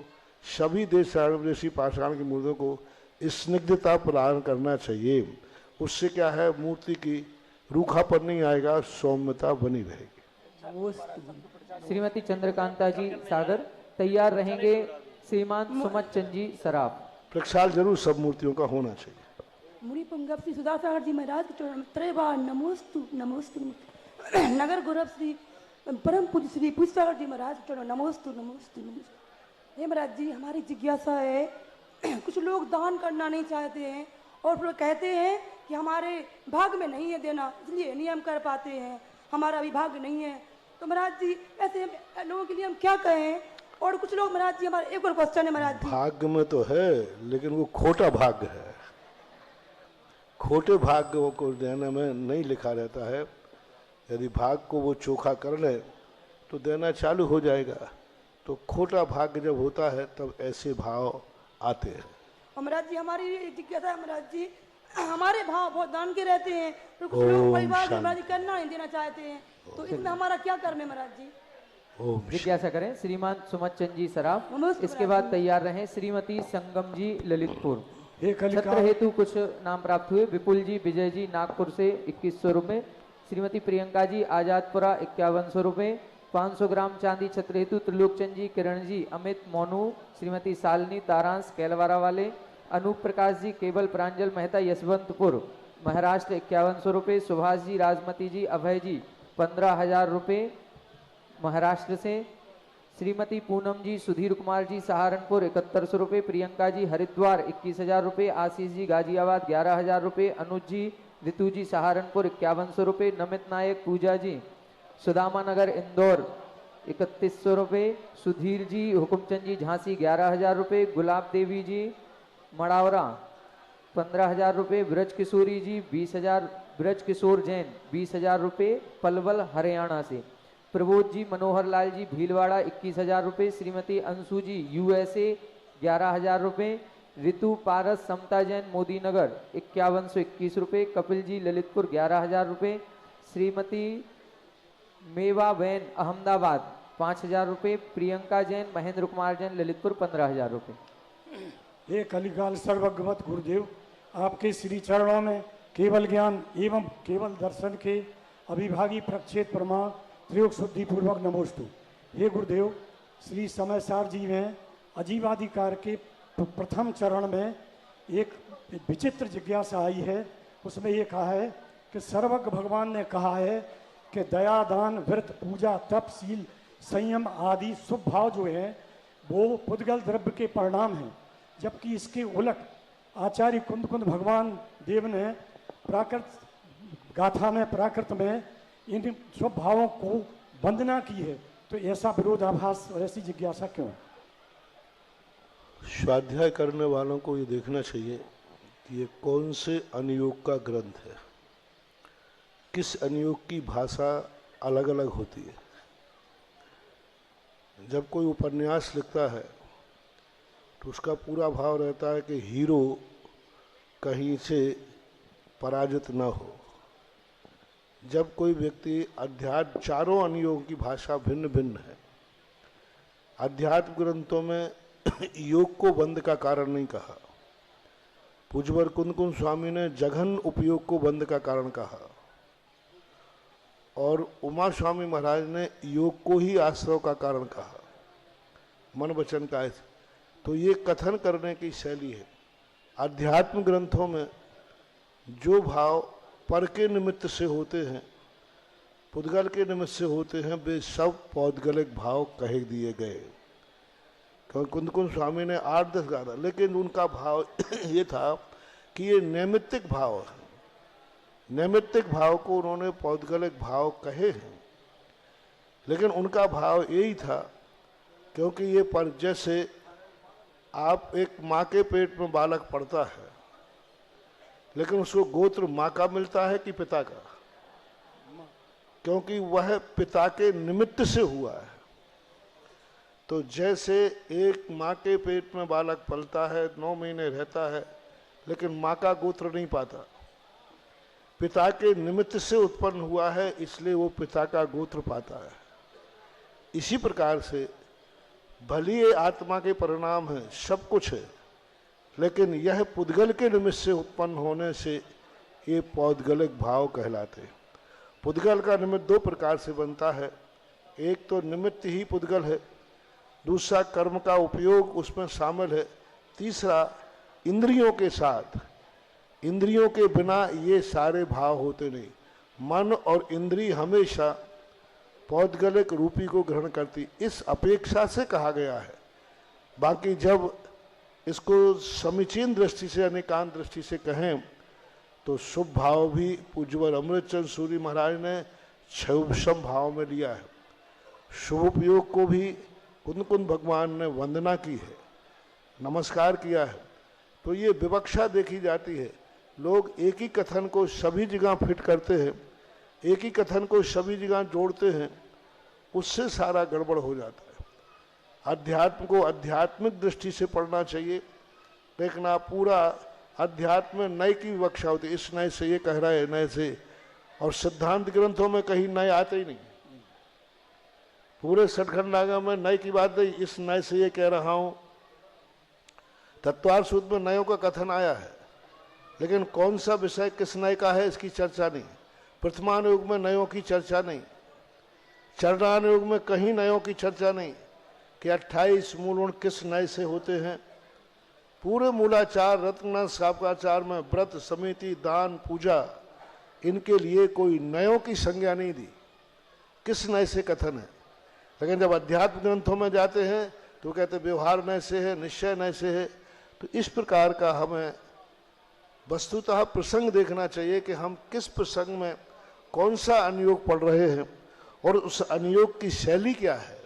सभी देसी पाषाण की मूर्तियों को स्निग्धता प्रदान करना चाहिए। उससे क्या है, मूर्ति की रूखापन नहीं आएगा, सौम्यता बनी रहेगी। श्रीमती चंद्रकांता जी सागर तैयार रहेंगे। श्रीमान सुमत चंद जी सराफ। प्रक्षाल जरूर सब मूर्तियों का होना चाहिए। मुनि पुंगव श्री सुधासागर जी महाराज के चरण में त्रयबार नमोस्तु नमोस्तु। नगर गौरव श्री परम पूज्य श्री पुष्पागर जी महाराज के चरण नमोस्तु नमोस्तु नमोस्तु। हे महाराज जी, हमारी जिज्ञासा है, कुछ लोग दान करना नहीं चाहते हैं और फिर कहते हैं कि हमारे भाग में नहीं है देना, इसलिए नहीं हम कर पाते हैं, हमारा अभी भाग नहीं है। तो महाराज जी ऐसे लोगों के लिए हम क्या कहें? और कुछ लोग महाराज जी, हमारा एक और क्वेश्चन है महाराज जी। भाग्य में तो है, लेकिन वो खोटा भाग्य है। खोटे भाग्य को देने में नहीं लिखा रहता है। यदि भाग को वो चोखा कर ले तो देना चालू हो जाएगा। तो खोटा भाग्य जब होता है तब ऐसे भाव आते हैं। महाराज जी हमारी जिज्ञासा है महाराज जी, हमारे भाव बहुत दान के रहते हैं, तो कुछ लोग परिवार में महाराज जी करना नहीं देना चाहते हैं, तो इसमें हमारा क्या करने महाराज जी? जिज्ञासा करें श्रीमान सुमत चंद जी सराफ। इसके बाद तैयार रहें श्रीमती संगम जी ललितपुर। छत्र हेतु कुछ नाम प्राप्त हुए। विपुल जी विजय जी नागपुर से 2100 रुपये। श्रीमती प्रियंका जी आजादपुरा 5100 रुपये। 500 ग्राम चांदी छत्र हेतु त्रिलोकचंद जी किरण जी अमित मोनू। श्रीमती शालिनी तारांश कैलवारा वाले। अनूप प्रकाश जी केवल प्रांजल मेहता यशवंतपुर महाराष्ट्र 5100 रुपये। सुभाष जी राजमती जी अभय जी 15,000 रुपये महाराष्ट्र से। श्रीमती पूनम जी सुधीर कुमार जी सहारनपुर 7100 रुपये। प्रियंका जी हरिद्वार 21,000 रुपये। आशीष जी गाजियाबाद 11,000 रुपये। अनुज जी ऋतु जी सहारनपुर 5100 रुपये। नमित नायक पूजा जी सुदामा नगर इंदौर 3100 रुपये। सुधीर जी हुकुमचंद जी झांसी 11,000 रुपये। गुलाब देवी जी मड़ावरा 15,000 रुपये। ब्रज किशोरी जी 20,000। ब्रज किशोर जैन 20,000 रुपये पलवल हरियाणा से। प्रबोध जी मनोहर लाल जी भीलवाड़ा 21,000 रुपये। श्रीमती अंशु जी USA 11,000 रुपये। ऋतु पारस समता जैन मोदी नगर 5121 रुपये। कपिल जी ललितपुर 11,000 रुपये। श्रीमती मेवा बैन अहमदाबाद 5,000 रुपये। प्रियंका जैन महेंद्र कुमार जैन ललितपुर 15,000 रुपये। हे कलिकाल सर्वज्ञवत गुरुदेव, आपके श्री चरणों में केवल ज्ञान एवं केवल दर्शन के अभिभागी प्रक्षेप प्रमाण प्रयोग शुद्धि पूर्वक नमोस्तु। हे गुरुदेव, श्री समय सार जी में अजीवाधिकार के प्रथम चरण में एक विचित्र जिज्ञासा आई है। उसमें ये कहा है कि सर्वज्ञ भगवान ने कहा है कि दया दान व्रत पूजा तप शील संयम आदि शुभ भाव जो है वो पुद्गल द्रव्य के परिणाम हैं, जबकि इसके उलट आचार्य कुंद भगवान देव ने प्राकृत गाथा में प्राकृत में इन शुभ भावों को वंदना की है। तो ऐसा विरोधाभास और ऐसी जिज्ञासा क्यों? स्वाध्याय करने वालों को ये देखना चाहिए कि ये कौन से अनुयोग का ग्रंथ है, किस अनुयोग की भाषा अलग अलग होती है। जब कोई उपन्यास लिखता है तो उसका पूरा भाव रहता है कि हीरो कहीं से पराजित न हो। जब कोई व्यक्ति अध्यात्म, चारों अनुयोगों की भाषा भिन्न भिन्न है। अध्यात्म ग्रंथों में योग को बंद का कारण नहीं कहा। पूज्यवर कुंद स्वामी ने जघन उपयोग को बंद का कारण कहा और उमा स्वामी महाराज ने योग को ही आश्रव का कारण कहा, मन वचन का। तो ये कथन करने की शैली है। अध्यात्म ग्रंथों में जो भाव पर के निमित्त से होते हैं पुद्गल के निमित्त से होते हैं वे सब पौद्गलिक भाव कह दिए गए, क्योंकि कुंदकुंद स्वामी ने 8-10 गाना, लेकिन उनका भाव ये था कि ये नैमित्तिक भाव है। नैमित्तिक भाव को उन्होंने पौद्गलिक भाव कहे हैं, लेकिन उनका भाव यही था क्योंकि ये पर जैसे आप एक माँ के पेट में बालक पड़ता है, लेकिन उसको गोत्र माँ का मिलता है कि पिता का, क्योंकि वह पिता के निमित्त से हुआ है। तो जैसे एक माँ के पेट में बालक पलता है, 9 महीने रहता है, लेकिन माँ का गोत्र नहीं पाता, पिता के निमित्त से उत्पन्न हुआ है, इसलिए वो पिता का गोत्र पाता है। इसी प्रकार से भली ये आत्मा के परिणाम है, सब कुछ है, लेकिन यह पुद्गल के निमित्त से उत्पन्न होने से ये पौद्गलिक भाव कहलाते हैं। पुद्गल का निमित्त 2 प्रकार से बनता है, एक तो निमित्त ही पुद्गल है, दूसरा कर्म का उपयोग उसमें शामिल है, तीसरा इंद्रियों के साथ। इंद्रियों के बिना ये सारे भाव होते नहीं। मन और इंद्री हमेशा पौद्गलिक रूपी को ग्रहण करती, इस अपेक्षा से कहा गया है। बाकी जब इसको समीचीन दृष्टि से, अनेकांत दृष्टि से कहें तो शुभ भाव भी पूज्यवर अमृतचंद सूरी महाराज ने क्षुभम भाव में लिया है। शुभ उपयोग को भी कुंदकुंद भगवान ने वंदना की है, नमस्कार किया है। तो ये विवक्षा देखी जाती है। लोग एक ही कथन को सभी जगह फिट करते हैं, एक ही कथन को सभी जगह जोड़ते हैं, उससे सारा गड़बड़ हो जाता है। अध्यात्म को आध्यात्मिक दृष्टि से पढ़ना चाहिए, देखना पूरा अध्यात्म में नए की विवक्षा होती है। इस नए से ये कह रहा है, नए से, और सिद्धांत ग्रंथों में कहीं नए आते ही नहीं। पूरे सठखंडागम में नए की बात नहीं, इस नए से ये कह रहा हूं। तत्वार्थ सूत्र में नयों का कथन आया है, लेकिन कौन सा विषय किस नए का है इसकी चर्चा नहीं। प्रथमान युग में नयों की चर्चा नहीं, चरणान युग में कहीं नयों की चर्चा नहीं कि 28 मूल किस नए से होते हैं। पूरे मूलाचार रत्न शाकाचार में व्रत, समिति, दान, पूजा, इनके लिए कोई नयों की संज्ञा नहीं दी, किस नए से कथन है। लेकिन जब अध्यात्म ग्रंथों में जाते हैं तो कहते व्यवहार नए से है, निश्चय नए से है। तो इस प्रकार का हमें वस्तुतः प्रसंग देखना चाहिए कि हम किस प्रसंग में कौन सा अनुयोग पढ़ रहे हैं और उस अनुयोग की शैली क्या है,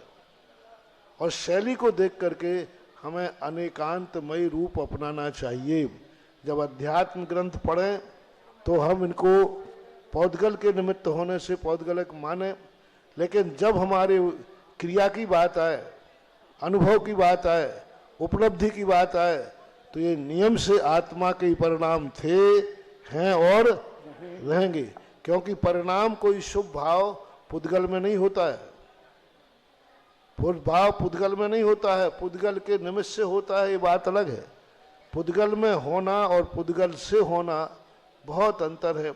और शैली को देख करके हमें अनेकांतमयी रूप अपनाना चाहिए। जब अध्यात्म ग्रंथ पढ़ें तो हम इनको पौद्गल के निमित्त होने से पौद्गलिक माने, लेकिन जब हमारे क्रिया की बात आए, अनुभव की बात आए, उपलब्धि की बात आए, तो ये नियम से आत्मा के परिणाम थे, हैं और रहेंगे। क्योंकि परिणाम कोई शुभ भाव पुद्गल में नहीं होता है, भाव पुद्गल में नहीं होता है, पुद्गल के निमित्त से होता है, ये बात अलग है। पुद्गल में होना और पुद्गल से होना बहुत अंतर है।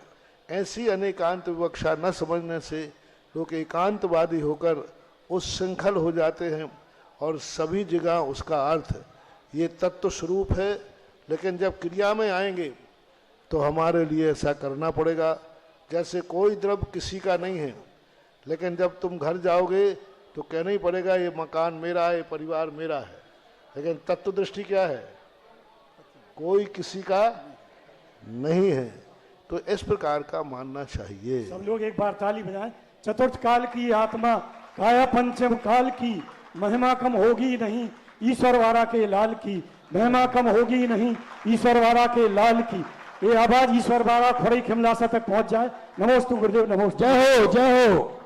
ऐसी अनेकांत विवक्षा न समझने से लोग एकांतवादी होकर उस श्रृंखल हो जाते हैं और सभी जगह उसका अर्थ ये तत्व स्वरूप है। लेकिन जब क्रिया में आएंगे तो हमारे लिए ऐसा करना पड़ेगा। जैसे कोई द्रव्य किसी का नहीं है, लेकिन जब तुम घर जाओगे तो कहना ही पड़ेगा ये मकान मेरा है, ये परिवार मेरा है। लेकिन तत्व दृष्टि क्या है, कोई किसी का नहीं है। तो इस प्रकार का मानना चाहिए। सब लोग एक बार ताली बजाएं। चतुर्थ काल की आत्मा काया पंचम काल की, महिमा कम होगी नहीं ईश्वर वारा के लाल की, महिमा कम होगी नहीं ईश्वर वारा के लाल की। ये आवाज ईश्वर वारा खड़ी खिमलासा तक पहुंच जाए। नमोस्तु गुरुदेव, नमोस्तु। जय हो, जय हो।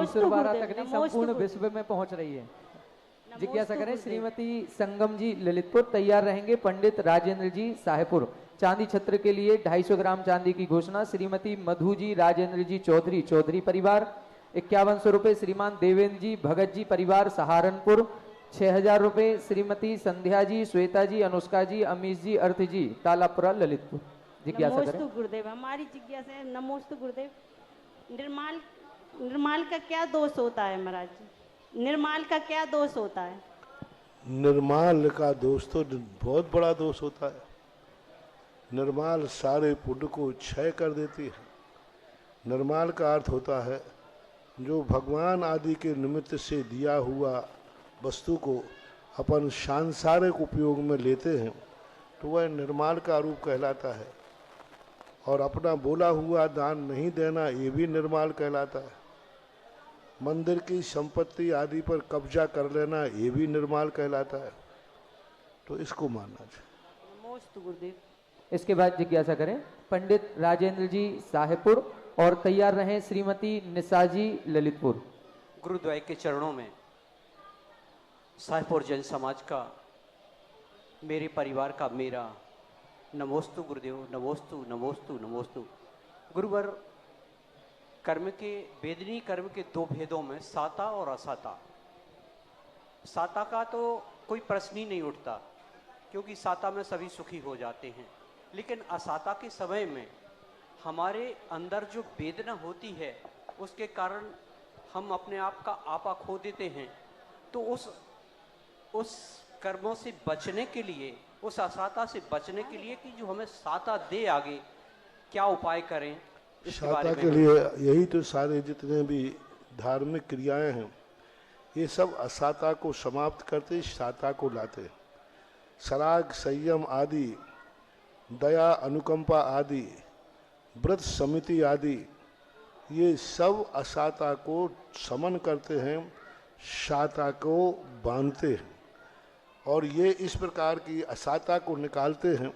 ईश्वर वारा तक नहीं, संपूर्ण विश्व में पहुंच रही है। जिज्ञासा करें श्रीमती संगम जी ललितपुर तैयार रहेंगे। पंडित राजेंद्र जी साहेबपुर चांदी छत्र के लिए 250 ग्राम चांदी की घोषणा। श्रीमती मधु जी राजेंद्र जी चौधरी, चौधरी परिवार 5100 रुपए। श्रीमान देवेंद्र जी भगत जी परिवार सहारनपुर 6000 रुपए। श्रीमती संध्या जी, श्वेता जी, अनुष्का जी, अमीश जी, अर्थ जी तालापुरा ललितपुर। जिज्ञासा करें। नमोस्तु गुरुदेव, हमारी जिज्ञासा है। नमोस्तु गुरुदेव, निर्माल का क्या दोष होता है महाराज जी? निर्माल का क्या दोष होता है? निर्माल का दोष तो बहुत बड़ा दोष होता है। निर्माल सारे पुण्य को क्षय कर देती है। निर्माल का अर्थ होता है जो भगवान आदि के निमित्त से दिया हुआ वस्तु को अपन सांसारिक उपयोग में लेते हैं तो वह निर्माल का रूप कहलाता है, और अपना बोला हुआ दान नहीं देना ये भी निर्माल कहलाता है। मंदिर की संपत्ति आदि पर कब्जा कर लेना ये भी निर्माल कहलाता है, तो इसको मानना चाहिए। नमोस्तु गुरुदेव। इसके बाद जिज्ञासा करें पंडित राजेंद्र जी साहेबपुर, और तैयार रहें श्रीमती निसाजी ललितपुर। गुरुद्वय के चरणों में साहेबपुर जैन समाज का, मेरे परिवार का, मेरा नमोस्तु गुरुदेव, नमोस्तु नमोस्तु नमोस्तु। गुरुवर, कर्म के, वेदनी कर्म के दो भेदों में साता और असाता। साता का तो कोई प्रश्न ही नहीं उठता, क्योंकि साता में सभी सुखी हो जाते हैं, लेकिन असाता के समय में हमारे अंदर जो वेदना होती है उसके कारण हम अपने आप का आपा खो देते हैं। तो उस कर्मों से बचने के लिए, उस असाता से बचने के लिए कि जो हमें साता दे आगे, क्या उपाय करें इसके बारे में? के लिए यही तो सारे जितने भी धार्मिक क्रियाएं हैं ये सब असाता को समाप्त करते, साता को लाते। सराग, संयम आदि, दया, अनुकंपा आदि, व्रत समिति आदि, ये सब असाता को समन करते हैं, साता को बांधते हैं। और ये इस प्रकार की असाता को निकालते हैं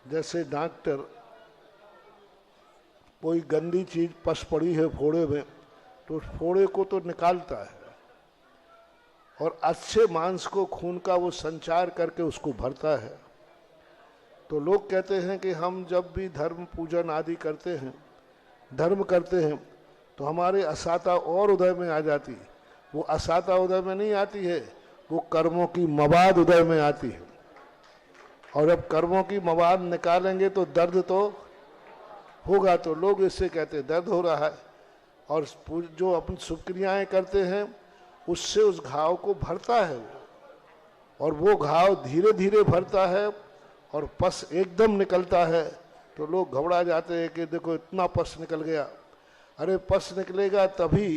जैसे डॉक्टर कोई गंदी चीज पस पड़ी है फोड़े में तो उस फोड़े को तो निकालता है और अच्छे मांस को, खून का वो संचार करके उसको भरता है। तो लोग कहते हैं कि हम जब भी धर्म पूजन आदि करते हैं, धर्म करते हैं, तो हमारे असाता और उदय में आ जाती है। वो असाता उदय में नहीं आती है, वो कर्मों की मवाद उदय में आती है। और जब कर्मों की मवाद निकालेंगे तो दर्द तो होगा। तो लोग इससे कहते हैं दर्द हो रहा है, और जो अपन शुभ क्रियाएं करते हैं उससे उस घाव को भरता है वो, और वो घाव धीरे धीरे भरता है और पस एकदम निकलता है। तो लोग घबरा जाते हैं कि देखो इतना पस निकल गया। अरे पस निकलेगा तभी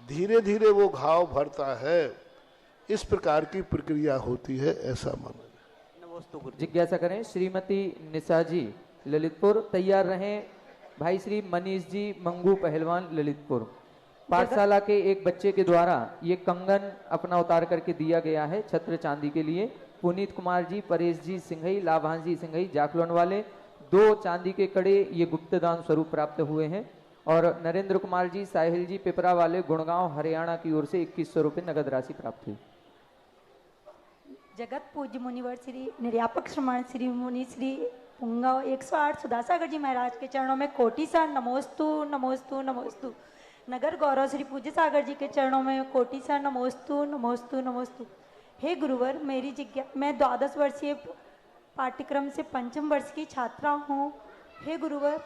धीरे धीरे वो घाव भरता है। इस प्रकार की प्रक्रिया होती है, ऐसा मानो। जिज्ञासा करें श्रीमती निसाजी ललितपुर। तैयार रहें भाई श्री मनीष जी मंगू पहलवान ललितपुर। पाठशाला के एक बच्चे के द्वारा ये कंगन अपना उतार करके दिया गया है छत्र चांदी के लिए। पुनीत कुमार जी, परेश जी सिंघई, लाभांश जी सिंघई जाखलोन वाले, 2 चांदी के कड़े ये गुप्तदान स्वरूप प्राप्त हुए हैं। और नरेंद्र कुमार जी, साहिल जी पिपरा वाले, गुड़गांव हरियाणा की ओर से 2100 रुपये नगद राशि प्राप्त हुई। जगत पूज्य मुनिवर श्री निर्यापक श्रमण श्री मुनि श्री पुंगाव 108 सुधासागर जी महाराज के चरणों में कोटि सा नमोस्तु नमोस्तु नमोस्तु। नगर गौरव श्री पूज्य सागर जी के चरणों में कोटि सा नमोस्तु नमोस्तु नमोस्तु। हे गुरुवर, मैं 12 वर्षीय पाठ्यक्रम से 5म वर्ष की छात्रा हूँ। हे गुरुवर,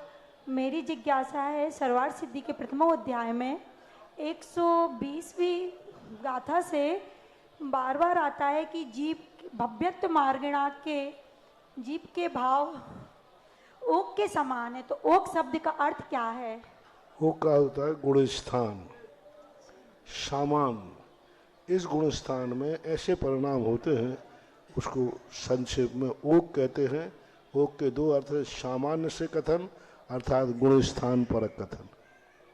मेरी जिज्ञासा है, सर्वार्थ सिद्धि के प्रथम अध्याय में 120वीं गाथा से बार बार आता है कि जीव भव्यत्व मार्गिणा के जीव के भाव ओक के समान है। तो ओक शब्द का अर्थ क्या है? ओक का होता है गुणस्थान, सामान। इस गुणस्थान में ऐसे परिणाम होते हैं, उसको संक्षेप में ओक कहते हैं। ओक के 2 अर्थ है, सामान्य से कथन अर्थात गुणस्थान परक कथन।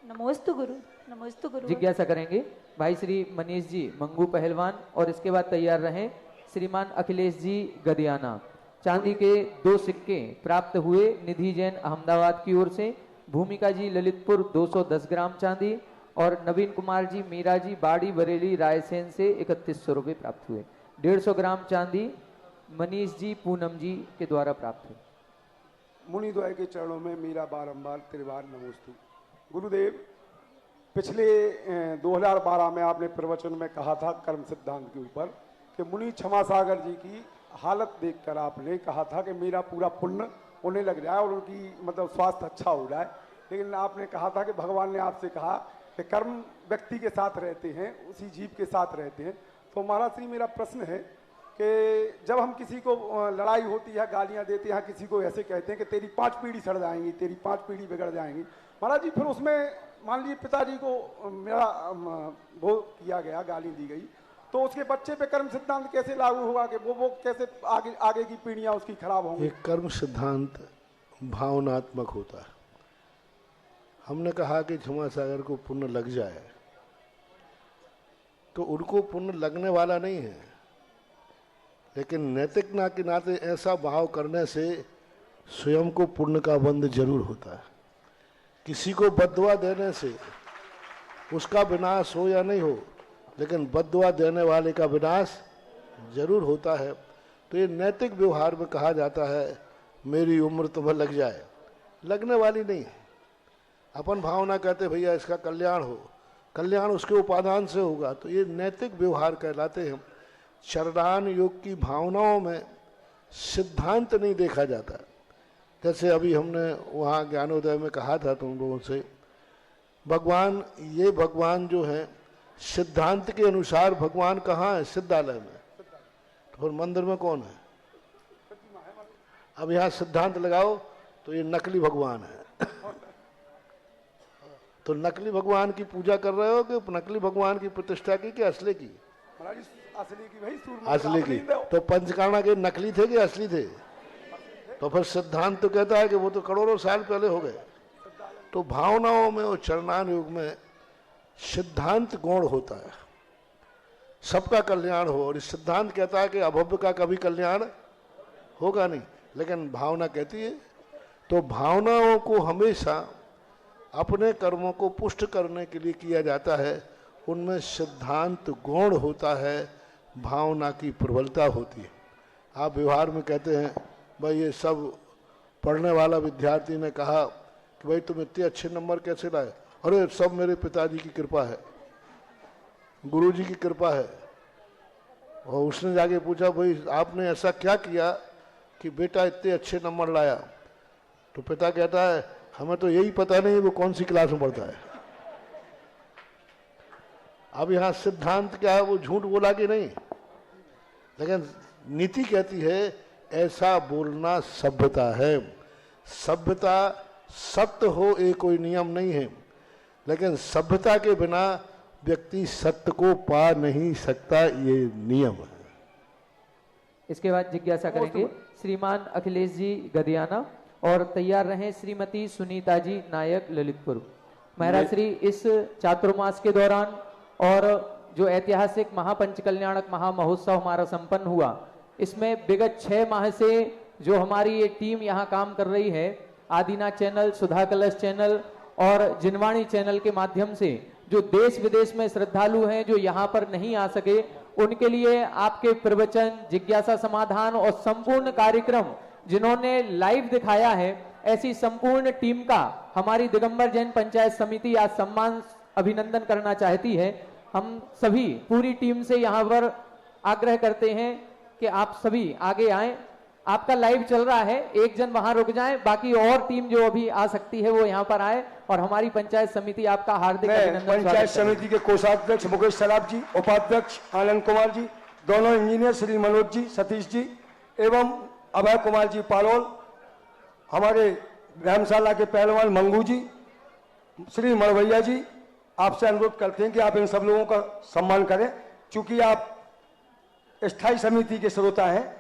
नमोस्तु गुरु, नमोस्तु गुरु। जिज्ञासा करेंगे भाई श्री मनीष जी मंगू पहलवान, और इसके बाद तैयार रहें श्रीमान अखिलेश जी गदियाना। चांदी के 2 सिक्के प्राप्त हुए निधि जैन अहमदाबाद की ओर से। भूमिका जी ललितपुर 210 ग्राम चांदी, और नवीन कुमार जी मीरा जी बाड़ी बरेली रायसेन से 3100 रुपये प्राप्त हुए। 150 ग्राम चांदी मनीष जी पूनम जी के द्वारा प्राप्त हुई। मुनि द्वय के चरणों में मेरा बारंबार त्रिवार नमोस्तु। गुरुदेव, पिछले 2012 में आपने प्रवचन में कहा था कर्म सिद्धांत के ऊपर कि मुनि क्षमा सागर जी की हालत देखकर आपने कहा था कि मेरा पूरा पुण्य उन्हें लग जाए और उनकी मतलब स्वास्थ्य अच्छा हो जाए। लेकिन आपने कहा था कि भगवान ने आपसे कहा कि कर्म व्यक्ति के साथ रहते हैं, उसी जीव के साथ रहते हैं। तो महाराज श्री, मेरा प्रश्न है कि जब हम किसी को लड़ाई होती है, गालियां देते हैं, किसी को ऐसे कहते हैं कि तेरी 5 पीढ़ी सड़ जाएंगी, तेरी 5 पीढ़ी बिगड़ जाएंगी। महाराज जी फिर उसमें मान लीजिए पिताजी को मेरा वो किया गया, गाली दी गई, तो उसके बच्चे पे कर्म सिद्धांत कैसे लागू होगा कि वो कैसे आगे की पीढ़ियां उसकी खराब होंगी? ये कर्म सिद्धांत भावनात्मक होता है। हमने कहा कि क्षमा सागर को पुण्य लग जाए, तो उनको पुण्य लगने वाला नहीं है, लेकिन नैतिकता के नाते ऐसा भाव करने से स्वयं को पुण्य का बंध जरूर होता है। किसी को बद्दुआ देने से उसका विनाश हो या नहीं हो, लेकिन बद्दुआ देने वाले का विनाश जरूर होता है। तो ये नैतिक व्यवहार में कहा जाता है मेरी उम्र तुम्हें लग जाए, लगने वाली नहीं है। अपन भावना कहते भैया इसका कल्याण हो, कल्याण उसके उपादान से होगा, तो ये नैतिक व्यवहार कहलाते हैं। चरदान योग की भावनाओं में सिद्धांत नहीं देखा जाता। जैसे अभी हमने वहाँ ज्ञानोदय में कहा था तुम लोगों से, भगवान, ये भगवान जो है सिद्धांत के अनुसार भगवान कहाँ है? सिद्धालय में। तो फिर मंदिर में कौन है? अब यहाँ सिद्धांत लगाओ तो ये नकली भगवान है। तो नकली भगवान की पूजा कर रहे हो कि नकली भगवान की प्रतिष्ठा की कि असली की? असली की भाई, असली की। तो पंचकर्णा के नकली थे कि असली थे? तो फिर सिद्धांत तो कहता है कि वो तो करोड़ों साल पहले हो गए। तो भावनाओं में और चरणान युग में सिद्धांत गौण होता है, सबका कल्याण हो, और इस सिद्धांत कहता है कि अभव्य का कभी कल्याण होगा नहीं, लेकिन भावना कहती है। तो भावनाओं को हमेशा अपने कर्मों को पुष्ट करने के लिए किया जाता है, उनमें सिद्धांत गौण होता है, भावना की प्रबलता होती है। आप व्यवहार में कहते हैं भाई ये सब पढ़ने वाला विद्यार्थी ने कहा कि भाई तुम इतने अच्छे नंबर कैसे लाए? अरे सब मेरे पिताजी की कृपा है, गुरुजी की कृपा है। और उसने जाके पूछा भाई आपने ऐसा क्या किया कि बेटा इतने अच्छे नंबर लाया? तो पिता कहता है हमें तो यही पता नहीं वो कौन सी क्लास में पढ़ता है। अब यहाँ सिद्धांत क्या है? वो झूठ बोला कि नहीं, लेकिन नीति कहती है ऐसा बोलना सभ्यता है। सभ्यता सत्य हो ये कोई नियम नहीं है, लेकिन सभ्यता के बिना व्यक्ति सत्य को पा नहीं सकता, ये नियम है। इसके बाद जिज्ञासा करेंगे श्रीमान अखिलेश जी गदियाना, और तैयार रहें श्रीमती सुनीता जी नायक ललितपुर। महाराज श्री, इस चातुर्मास के दौरान और जो ऐतिहासिक महापंच कल्याणक महामहोत्सव हमारा संपन्न हुआ, इसमें विगत 6 माह से जो हमारी ये टीम यहाँ काम कर रही है, आदिनाथ चैनल, सुधा कलश चैनल और जिनवाणी चैनल के माध्यम से जो देश विदेश में श्रद्धालु हैं जो यहाँ पर नहीं आ सके, उनके लिए आपके प्रवचन, जिज्ञासा समाधान और संपूर्ण कार्यक्रम जिन्होंने लाइव दिखाया है, ऐसी संपूर्ण टीम का हमारी दिगंबर जैन पंचायत समिति आज सम्मान अभिनंदन करना चाहती है। हम सभी पूरी टीम से यहाँ पर आग्रह करते हैं कि आप सभी आगे आएं। आपका लाइव चल रहा है, एक जन वहां रुक जाए, बाकी और टीम जो अभी आ सकती है वो यहाँ पर आए, और हमारी पंचायत समिति आपका हार्दिक अभिनंदन। पंचायत समिति के कोषाध्यक्ष मुकेश सराफ जी, उपाध्यक्ष आनंद कुमार जी, दोनों इंजीनियर श्री मनोज जी, सतीश जी एवं अभय कुमार जी पालोल, हमारे व्यायामशाला के पहलवान मंगू जी, श्री मरवैया जी, आपसे अनुरोध करते हैं कि आप इन सब लोगों का सम्मान करें, चूंकि आप स्थायी समिति के श्रोता हैं।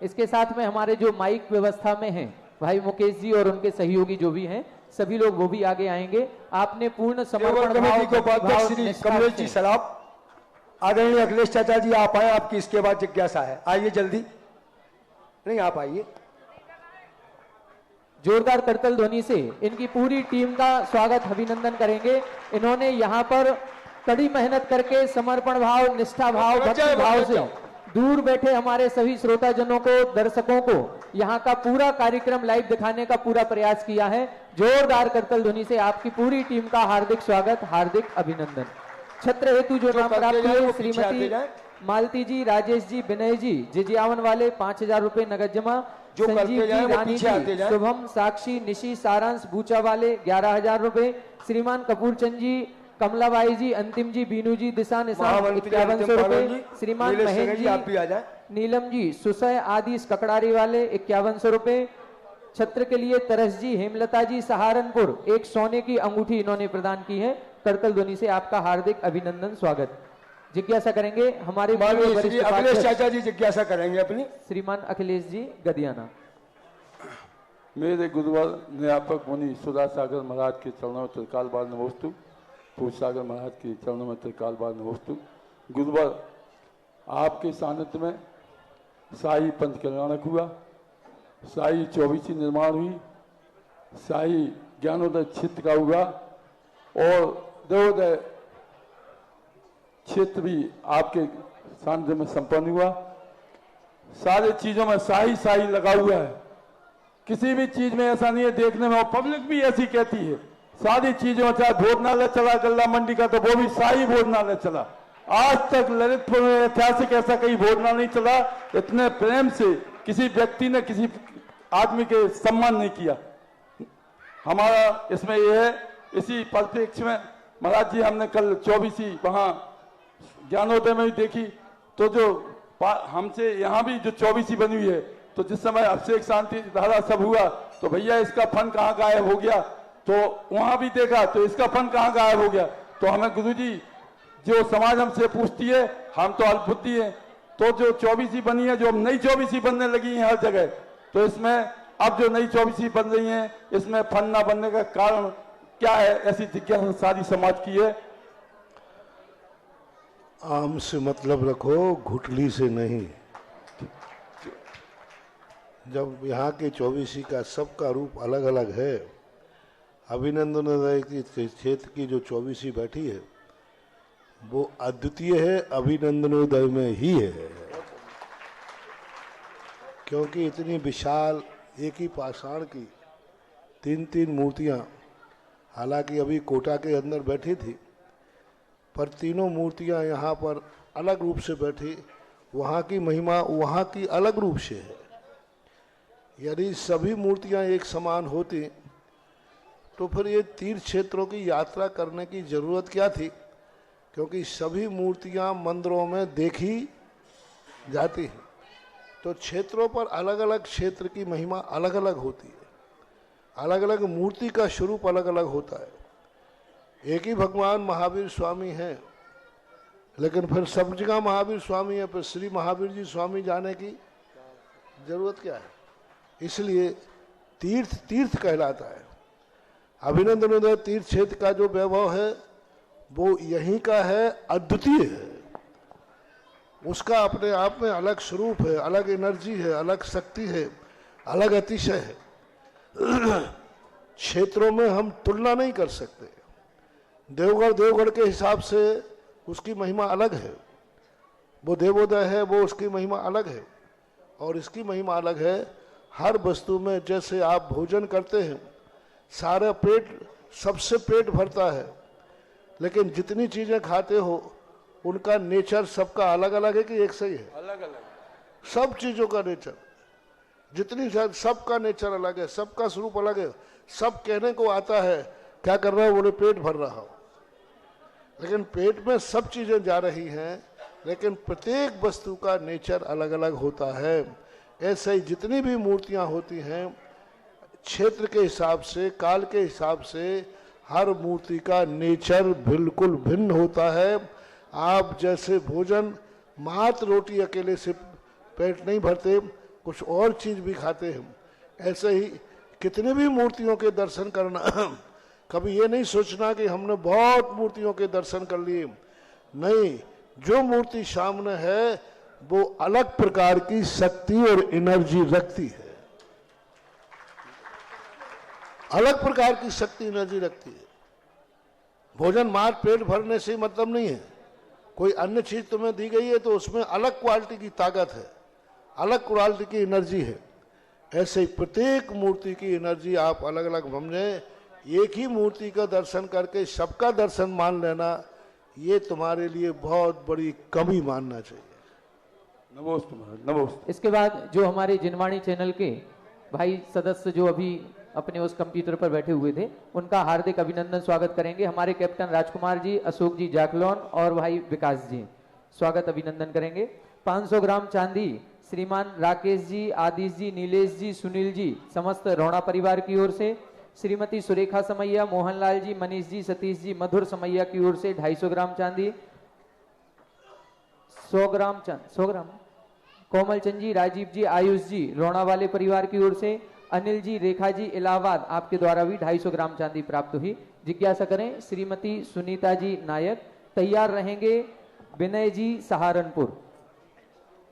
इसके साथ में हमारे जो माइक व्यवस्था में हैं भाई मुकेश जी और उनके सहयोगी जो भी हैं, सभी लोग वो भी आगे आएंगे। आपने पूर्ण समर्पण भाव श्री कमलेश जी सराफ, आदरणीय अखिलेश चाचा जी आप आए, आपकी इसके बाद जिज्ञासा है, आइए जल्दी। नहीं आप आइए। जोरदार करतल ध्वनि से इनकी पूरी टीम का स्वागत अभिनंदन करेंगे। इन्होंने यहाँ पर कड़ी मेहनत करके समर्पण भाव, निष्ठा भाव, भक्ति भाव से दूर बैठे हमारे सभी श्रोताजनों को, दर्शकों को यहाँ का पूरा कार्यक्रम लाइव दिखाने का पूरा प्रयास किया है। जोरदार करतल ध्वनि से आपकी पूरी टीम का हार्दिक स्वागत, हार्दिक अभिनंदन। छत्र हेतु जो नाम प्राप्त हुए श्रीमती मालती जी, राजेश जी, विनय जी, जिजियावन वाले 5000 रुपए नगद जमा, संजीव जी, रानी जी, शुभम, साक्षी, निशी, सारांश, बूचा वाले 11000 रुपए, श्रीमान कपूर चंद जी कमलाबाई जी, अंतिम जी, बीनू जी, दिशा निशान महामंत्री 5100 अंतिम रुपए। जी, श्रीमान नीलेश महेश सिंह जी, आप भी आ जाएं। नीलम जी, सुसय आदि ककड़ारी वाले 5100 रुपए। छत्र के लिए तरस जी, हेमलता जी, सहारनपुर, एक सोने की अंगूठी इन्होंने प्रदान की है। करतल ध्वनि से आपका हार्दिक अभिनंदन, स्वागत। जिज्ञासा करेंगे हमारे श्री अखिलेश चाचा जी जिज्ञासा करेंगे अपनी। श्रीमान अखिलेश जी गदियाना। मेरे गुरुवर न्यापक मुनि सुधा सागर महाराज के चरणों में त्रिकाल बार नमोस्तु। पूज सागर महाराज के चरणों में त्रिकाल बार नमोस्तु। गुरुवर, आपके सानिध्य में शाही पंथ कल्याणक हुआ, शाही 24 निर्माण हुई, शाही ज्ञानोदय क्षेत्र का हुआ और देवोदय क्षेत्र भी आपके सानिध्य में संपन्न हुआ। सारे चीजों में शाही शाही लगा हुआ है, किसी भी चीज में ऐसा नहीं है देखने में, और पब्लिक भी ऐसी कहती है। सारी चीजों में चाहे भोजनालय चला गल्ला मंडी का, तो वो भी शाही भोजनालय चला। आज तक ललितपुर में ऐतिहासिक ऐसा कहीं भोजनालय नहीं चला, इतने प्रेम से किसी व्यक्ति ने किसी आदमी के सम्मान नहीं किया। हमारा इसमें यह है, इसी परिप्रेक्ष्य में महाराज जी हमने कल 24 वहां ज्ञानोदय में भी देखी, तो जो हमसे यहाँ भी जो 24 बनी हुई है, तो जिस समय अभिषेक शांति धारा सब हुआ तो भैया इसका फन कहाँ गायब हो गया, तो वहां भी देखा तो इसका फन कहाँ गायब हो गया। तो हमें गुरुजी जो समाज हमसे पूछती है, हम तो अल्पबुद्धि है, तो जो 24 बनी है, जो नई 24 बनने लगी है हर जगह, तो इसमें अब जो नई 24 बन रही है, इसमें फन ना बनने का कारण क्या है, ऐसी जिज्ञासा सारी समाज की है। आम से मतलब रखो, घुटली से नहीं। जब यहाँ के 24 का सबका रूप अलग अलग है, अभिनंदनोदय की क्षेत्र की जो 24 बैठी है वो अद्वितीय है, अभिनंदनोदय में ही है। क्योंकि इतनी विशाल एक ही पाषाण की 3-3 मूर्तियाँ, हालांकि अभी कोटा के अंदर बैठी थी, पर तीनों मूर्तियाँ यहाँ पर अलग रूप से बैठी। वहाँ की महिमा वहाँ की अलग रूप से है। यदि सभी मूर्तियाँ एक समान होती तो फिर ये तीर्थ क्षेत्रों की यात्रा करने की जरूरत क्या थी, क्योंकि सभी मूर्तियाँ मंदिरों में देखी जाती हैं। तो क्षेत्रों पर अलग अलग क्षेत्र की महिमा अलग अलग होती है, अलग अलग मूर्ति का स्वरूप अलग अलग होता है। एक ही भगवान महावीर स्वामी हैं, लेकिन फिर सब जगह महावीर स्वामी है, फिर श्री महावीर जी स्वामी जाने की जरूरत क्या है। इसलिए तीर्थ तीर्थ कहलाता है। अभिनंदनोदय तीर्थ क्षेत्र का जो वैभव है वो यहीं का है, अद्वितीय है। उसका अपने आप में अलग स्वरूप है, अलग एनर्जी है, अलग शक्ति है, अलग अतिशय है। क्षेत्रों में हम तुलना नहीं कर सकते। देवगढ़ के हिसाब से उसकी महिमा अलग है, वो देवोदय है, वो उसकी महिमा अलग है, और इसकी महिमा अलग है। हर वस्तु में जैसे आप भोजन करते हैं, सारा पेट, सबसे पेट भरता है, लेकिन जितनी चीजें खाते हो उनका नेचर सबका अलग अलग है कि एक सही है? अलग अलग। सब चीजों का नेचर, जितनी सबका नेचर अलग है, सबका स्वरूप अलग है। सब कहने को आता है क्या कर रहा हो, बोले पेट भर रहा हो, लेकिन पेट में सब चीजें जा रही हैं, लेकिन प्रत्येक वस्तु का नेचर अलग अलग होता है। ऐसे ही जितनी भी मूर्तियां होती हैं, क्षेत्र के हिसाब से, काल के हिसाब से हर मूर्ति का नेचर बिल्कुल भिन्न होता है। आप जैसे भोजन मात्र रोटी अकेले से पेट नहीं भरते, कुछ और चीज भी खाते हैं, ऐसे ही कितने भी मूर्तियों के दर्शन करना, कभी ये नहीं सोचना कि हमने बहुत मूर्तियों के दर्शन कर लिए। नहीं, जो मूर्ति सामने है वो अलग प्रकार की शक्ति और एनर्जी रखती है, अलग प्रकार की शक्ति एनर्जी रखती है। भोजन मात्र पेट भरने से मतलब नहीं है। कोई अन्य चीज तुम्हें दी गई है तो उसमें अलग क्वालिटी की ताकत है, अलग क्वालिटी की एनर्जी है। ऐसे ही प्रत्येक मूर्ति की एनर्जी आप अलग अलग समझे। एक ही मूर्ति का दर्शन करके सबका दर्शन मान लेना, ये तुम्हारे लिए बहुत बड़ी कमी मानना चाहिए। नमोस्तु महाराज, नमोस्तु। इसके बाद जो हमारे जिनवाणी चैनल के भाई सदस्य जो अभी अपने उस कंप्यूटर पर बैठे हुए थे, उनका हार्दिक अभिनंदन स्वागत करेंगे। हमारे कैप्टन राजकुमार जी, अशोक जी जाकलौन और भाई विकास जी स्वागत अभिनंदन करेंगे। 500 ग्राम चांदी श्रीमान राकेश जी, आदिश जी, नीलेश जी, सुनील जी, समस्त रोणा परिवार की ओर से। श्रीमती सुरेखा समैया, मोहनलाल जी, मनीष जी, सतीश जी, मधुर समैया की ओर से 250 ग्राम चांदी। 100 ग्राम कोमल चंद जी, राजीव जी, आयुष जी, रोणा वाले परिवार की ओर से। अनिल जी, रेखा जी, इलाहाबाद, आपके द्वारा भी 250 ग्राम चांदी प्राप्त हुई। जिज्ञासा करें श्रीमती सुनीता जी नायक। तैयार रहेंगे विनय जी, सहारनपुर।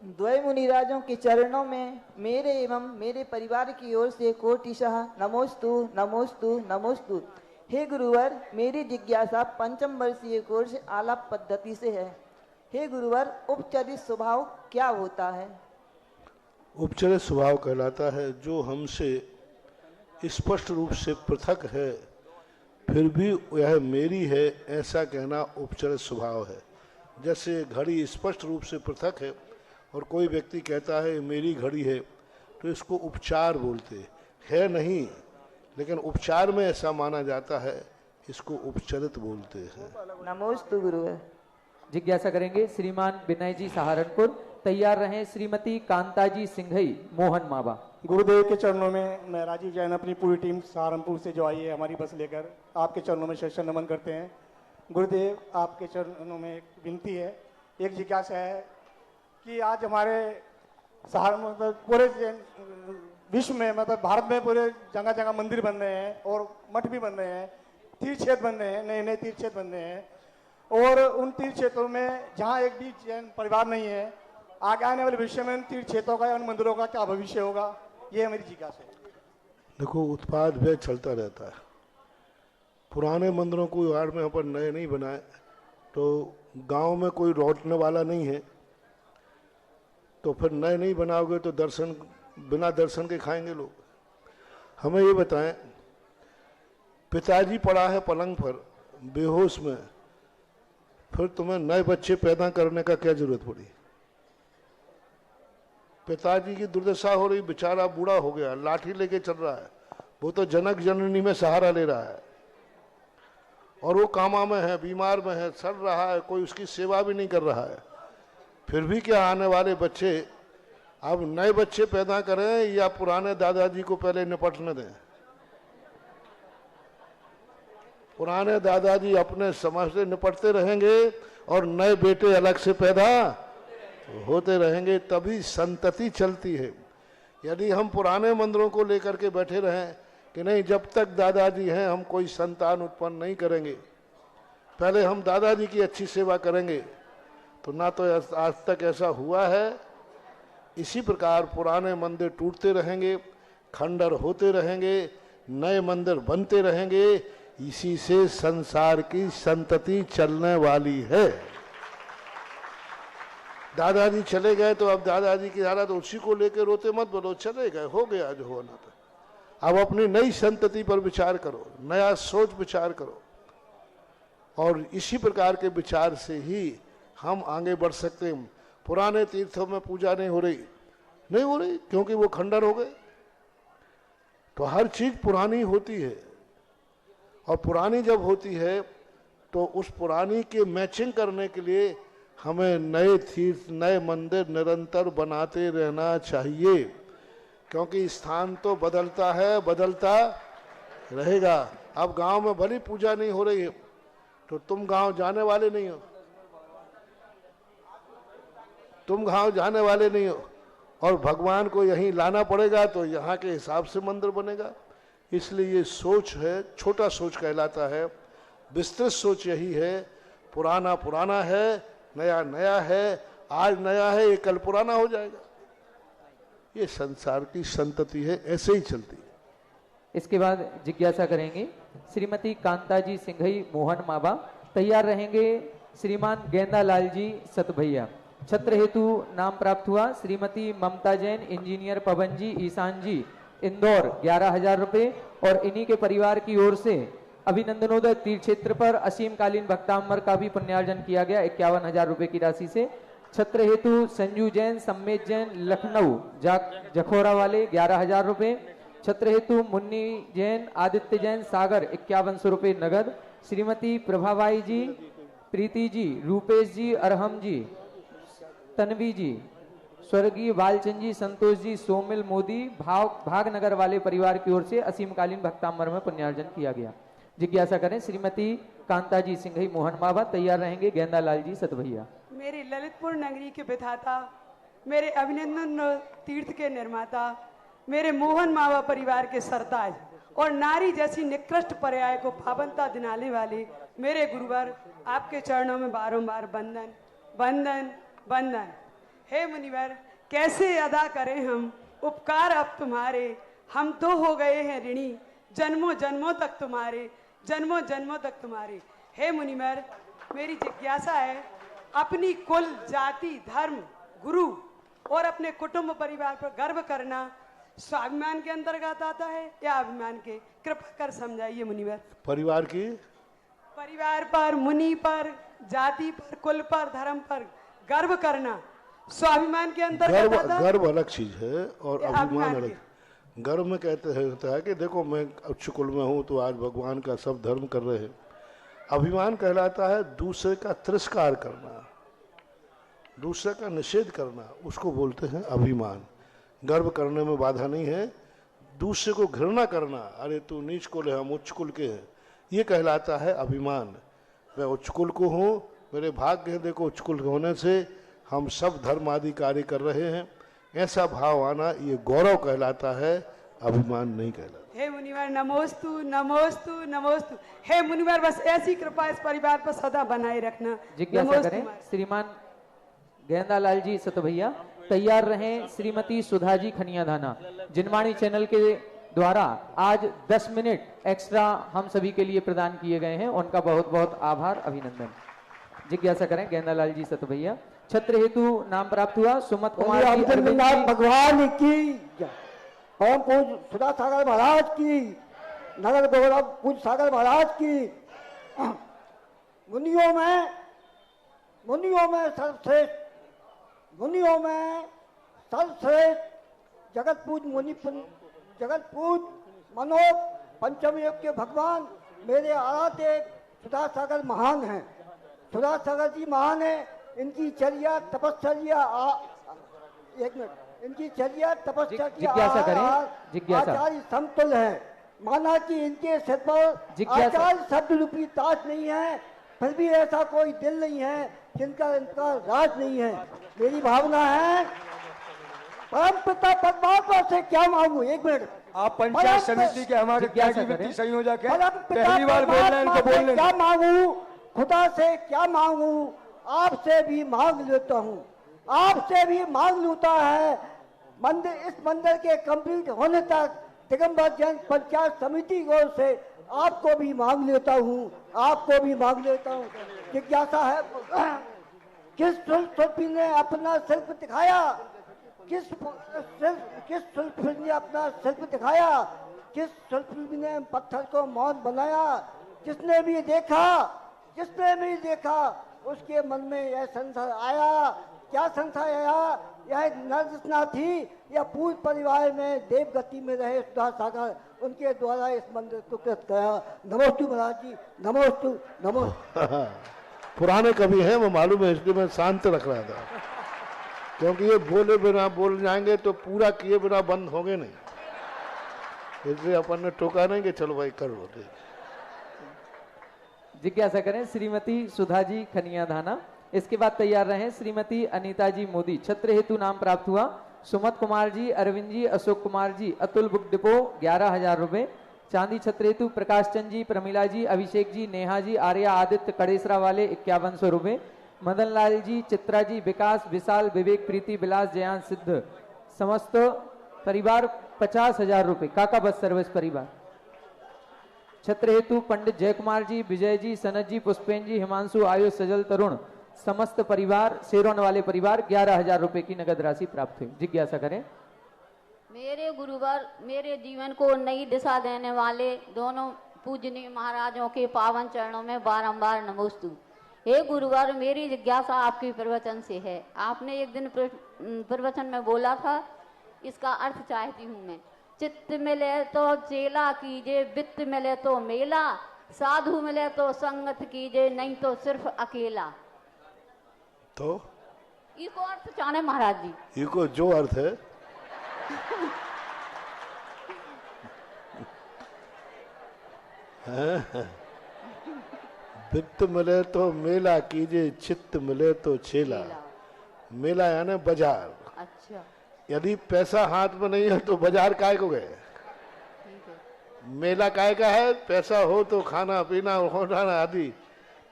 द्वय मुनिराजों के चरणों में मेरे एवं मेरे परिवार की ओर से कोटिशः नमोस्तु नमोस्तु नमोस्तु। हे गुरुवर, मेरी जिज्ञासा पंचम वर्षीय कोर्स आलाप पद्धति से है। हे गुरुवर, उपचरित स्वभाव क्या होता है? उपचरित स्वभाव कहलाता है जो हमसे स्पष्ट रूप से पृथक है फिर भी यह मेरी है ऐसा कहना उपचरित स्वभाव है। जैसे घड़ी स्पष्ट रूप से पृथक है और कोई व्यक्ति कहता है मेरी घड़ी है, तो इसको उपचार बोलते है नहीं, लेकिन उपचार में ऐसा माना जाता है, इसको उपचरित बोलते हैं। नमोस्तु गुरुवर। जिज्ञासा करेंगे श्रीमान विनय जी, सहारनपुर। तैयार रहें श्रीमती कांता जी सिंघई, मोहन माबा। गुरुदेव के चरणों में मैं राजीव जैन अपनी पूरी टीम सहारनपुर से जो आई है हमारी बस लेकर आपके चरणों में शत नमन करते हैं। गुरुदेव, आपके चरणों में एक विनती है, एक जिज्ञासा है कि आज हमारे सहारनपुर पूरे विश्व में मतलब भारत में पूरे जगह जगह मंदिर बन रहे हैं और मठ भी बन रहे हैं, तीर्थ क्षेत्र बन रहे हैं, नए नए तीर्थ क्षेत्र बन रहे हैं। और उन तीर्थ क्षेत्रों में जहाँ एक भी जैन परिवार नहीं है, आगे आने वाले भविष्य में उन तीर्थ क्षेत्रों का या उन मंदिरों का क्या भविष्य होगा, ये मेरी जिज्ञासा है। देखो, उत्पाद व्यय चलता रहता है। पुराने मंदिरों को यार में यहाँ पर नए नहीं बनाए तो गांव में कोई लौटने वाला नहीं है, तो फिर नए नहीं बनाओगे तो दर्शन बिना दर्शन के खाएंगे लोग। हमें ये बताएं, पिताजी पड़ा है पलंग पर बेहोश में, फिर तुम्हें नए बच्चे पैदा करने का क्या जरूरत पड़ी? पिताजी की दुर्दशा हो रही, बेचारा बूढ़ा हो गया, लाठी लेके चल रहा है, वो तो जनक जननी में सहारा ले रहा है और वो कामा में है, बीमार में है, सड़ रहा है, कोई उसकी सेवा भी नहीं कर रहा है। फिर भी क्या आने वाले बच्चे अब नए बच्चे पैदा करें या पुराने दादाजी को पहले निपटने दें? पुराने दादाजी अपने समझ से निपटते रहेंगे और नए बेटे अलग से पैदा होते रहेंगे, तभी संतति चलती है। यदि हम पुराने मंदिरों को लेकर के बैठे रहें कि नहीं जब तक दादाजी हैं हम कोई संतान उत्पन्न नहीं करेंगे, पहले हम दादाजी की अच्छी सेवा करेंगे, तो ना तो आज तक ऐसा हुआ है। इसी प्रकार पुराने मंदिर टूटते रहेंगे, खंडर होते रहेंगे, नए मंदिर बनते रहेंगे, इसी से संसार की संतति चलने वाली है। दादाजी चले गए तो अब दादाजी की हालत उसी को लेकर रोते मत बोलो, चले गए, हो गया जो होना था। अब अपनी नई संतति पर विचार करो, नया सोच विचार करो, और इसी प्रकार के विचार से ही हम आगे बढ़ सकते हैं। पुराने तीर्थों में पूजा नहीं हो रही क्योंकि वो खंडर हो गए। तो हर चीज पुरानी होती है, और पुरानी जब होती है तो उस पुरानी के मैचिंग करने के लिए हमें नए तीर्थ, नए मंदिर निरंतर बनाते रहना चाहिए, क्योंकि स्थान तो बदलता है, बदलता रहेगा। अब गांव में भली पूजा नहीं हो रही है तो तुम गांव जाने वाले नहीं हो, और भगवान को यहीं लाना पड़ेगा तो यहाँ के हिसाब से मंदिर बनेगा। इसलिए ये सोच है, छोटा सोच कहलाता है। विस्तृत सोच यही है, पुराना पुराना है, नया नया है, आज नया है ये कल पुराना हो जाएगा। ये संसार की संतति है, ऐसे ही चलती है। इसके बाद जिज्ञासा करेंगे श्रीमती कांता जी सिंघई, मोहन माबा। तैयार रहेंगे श्रीमान गेंदा लाल जी सतभैया। छत्र हेतु नाम प्राप्त हुआ श्रीमती ममता जैन, इंजीनियर पवन जी, ईशान जी, इंदौर 11,000 रुपए, और इन्हीं के परिवार की ओर से अभिनंदनोदय तीर्थ क्षेत्र पर असीमकालीन भक्तांबर का भी पुण्यार्जन किया गया 51,000 रुपए की राशि से। छत्र हेतु संजू जैन, सम्मेत जैन, लखनऊ जखोरा वाले 11,000 रुपए, छत्र हेतु मुन्नी जैन, आदित्य जैन, सागर 5100 रुपये नगद। श्रीमती प्रभाबाई जी, प्रीति जी, रूपेश जी, अरहम जी, तन्वी जी, स्वर्गीय बालचंद जी, संतोष जी, सोमिल मोदी, भागनगर वाले परिवार की ओर से असीमकालीन भक्तांबर में पुण्यार्जन किया गया। जिज्ञासा करें श्रीमती कांता जी सिंघई मोहन मावा। तैयार रहेंगे गेंदा लाल जी सतभैया। मेरी ललितपुर नगरी के विधाता, मेरे अभिनंदन तीर्थ के निर्माता, मेरे मोहन मावा परिवार के सरताज और नारी जैसी निकृष्ट पर्याय को पावनता दिलाने वाले मेरे गुरुवर, आपके चरणों में बारंबार बंदन बंदन बंदन। हे मुनिवर, कैसे अदा करें हम उपकार अब तुम्हारे, हम तो हो गए हैं ऋणी जन्मों जन्मों तक तुम्हारे, जन्मों जन्मों तक तुम्हारे। हे मुनिवर, मेरी जिज्ञासा है, अपनी कुल, जाति, धर्म, गुरु और अपने कुटुंब परिवार पर गर्व करना स्वाभिमान के अंतर्गत आता है या अभिमान के? कृपा कर समझाइए मुनिवर। परिवार की, परिवार पर, मुनि पर, जाति पर, कुल पर, धर्म पर गर्व करना स्वाभिमान के अंतर्गत आता है? गर्व अलग चीज है और अभिमान अलग। गर्व में कहते हैं होता है कि देखो मैं उच्च कुल में हूँ तो आज भगवान का सब धर्म कर रहे हैं। अभिमान कहलाता है दूसरे का तिरस्कार करना, दूसरे का निषेध करना, उसको बोलते हैं अभिमान। गर्व करने में बाधा नहीं है। दूसरे को घृणा करना, अरे तू नीच कुल है हम उच्च कुल के हैं, ये कहलाता है अभिमान। मैं उच्च कुल को हूँ, मेरे भाग्य है देखो उच्च कुल होने से हम सब धर्म आदि कार्य कर रहे हैं, ऐसा भाव आना ये गौरव कहलाता है, अभिमान नहीं कहलाता। हे मुनिवर नमोस्तु नमोस्तु नमोस्तु। हे मुनिवर, बस ऐसी कृपा इस परिवार पर सदा बनाए रखना। जिज्ञासा करें श्रीमान गेंदा लाल जी सतभैया। तैयार रहें श्रीमती सुधा जी खनिया धाना। जिनवाणी चैनल के द्वारा आज 10 मिनट एक्स्ट्रा हम सभी के लिए प्रदान किए गए हैं, उनका बहुत बहुत आभार, अभिनंदन। जिज्ञासा करें गेंदा लाल जी सतभैया। छत्र हेतु नाम प्राप्त हुआ सुमत कुमार जी, भगवान की, परम पूज्य सुधा सागर महाराज की, नगर गौरव पूज्य सागर महाराज की। मुनियों में सर्वश्रेष्ठ, मुनियों में सर्वश्रेष्ठ जगत पूज मुनि, जगत पूज मनोज पंचम युग के भगवान मेरे आराध्य सुधा सागर महान हैं। सुधा सागर जी महान है। इनकी चर्या तपश्चर्या, एक मिनट, इनकी चर्या तपश्चर्या आचार्य समतुल है। माना कि इनके सिर पर आचार्य शब्द रूपी ताज नहीं है, फिर भी ऐसा कोई दिल नहीं है जिनका इनका राज नहीं है। मेरी भावना है परम पिता परमात्मा से क्या मांगू? एक मिनट, आप पंचायत समिति के हमारे वित्तीय संयोजक हैं, पहली बार बोल रहे हैं, इनको बोलने। क्या मांगू? खुदा से क्या मांगू? आपसे भी मांग लेता हूँ, आपसे भी मांग लूता है। मंदिर, इस मंदिर के कंप्लीट होने तक दिगंबर जैन पंचायत समिति की ओर से आपको भी मांग लेता हूँ, आपको भी मांग लेता हूँ। जिज्ञासा है, किस शिल्पी ने अपना शिल्प दिखाया? किस शिल्पी ने अपना शिल्प दिखाया? किस शिल्पी ने पत्थर को मौन बनाया? जिसने भी देखा उसके मन में यह संशय आया। क्या संशय आया? यह नररचना थी या पूर्ण परिवार में देवगति में रहे सुधा सागर, उनके द्वारा इस मंदिर को कृत किया। नमोस्तु महाराज जी, नमोस्तु नमोस्तु। पुराने कवि हैं, वो मालूम है, इसलिए मैं शांत रख रहा था, क्योंकि ये बोले बिना बोल जाएंगे तो पूरा किए बिना बंद होंगे नहीं, इसलिए अपन ने टोका नहीं कि चलो भाई कर लो। जिज्ञासा करें श्रीमती सुधा जी खनिया धाना। इसके बाद तैयार रहें श्रीमती अनीता जी मोदी। छत्र हेतु नाम प्राप्त हुआ सुमत कुमार जी, अरविंद जी, अशोक कुमार जी, अतुल बुक डिपो 11,000 रुपए। चांदी छत्र हेतु प्रकाश चंद जी, प्रमिला जी, अभिषेक जी, नेहा जी, आर्या आदित्य कड़ेसरा वाले 5100 रुपए। मदन लाल जी, चित्रा जी, विकास, विशाल, विवेक, प्रीति, विलास, जयान, सिद्ध समस्त परिवार 50,000 रुपए। काका बस सर्विस परिवार। छत्र हेतु पंडित जय कुमार जी, विजय जी, सनत जी, पुष्पेन जी, हिमांशु, आयुष, सजल, तरुण समस्त परिवार, शेरोन वाले परिवार 11,000 रुपए की नगद राशि प्राप्त हुई। जिज्ञासा करें। मेरे गुरुवर, मेरे जीवन को नई दिशा देने वाले दोनों पूजनीय महाराजों के पावन चरणों में बारंबार नमोस्तु। हे गुरुवर, मेरी जिज्ञासा आपके प्रवचन से है। आपने एक दिन प्रवचन में बोला था, इसका अर्थ चाहती हूँ मैं। चित्त मिले तो चेला कीजिए, वित्त मिले तो मेला, साधु मिले तो संगत कीजिए, नहीं तो सिर्फ अकेला। तो इको अर्थ जाने महाराज जी। इको जो अर्थ है वित्त मिले तो मेला कीजिए, चित्त मिले तो चेला। मेला यानी बाजार। अच्छा। यदि पैसा हाथ में नहीं है तो बाजार काय को गए? मेला काय का है? पैसा हो तो खाना पीना होना आदि।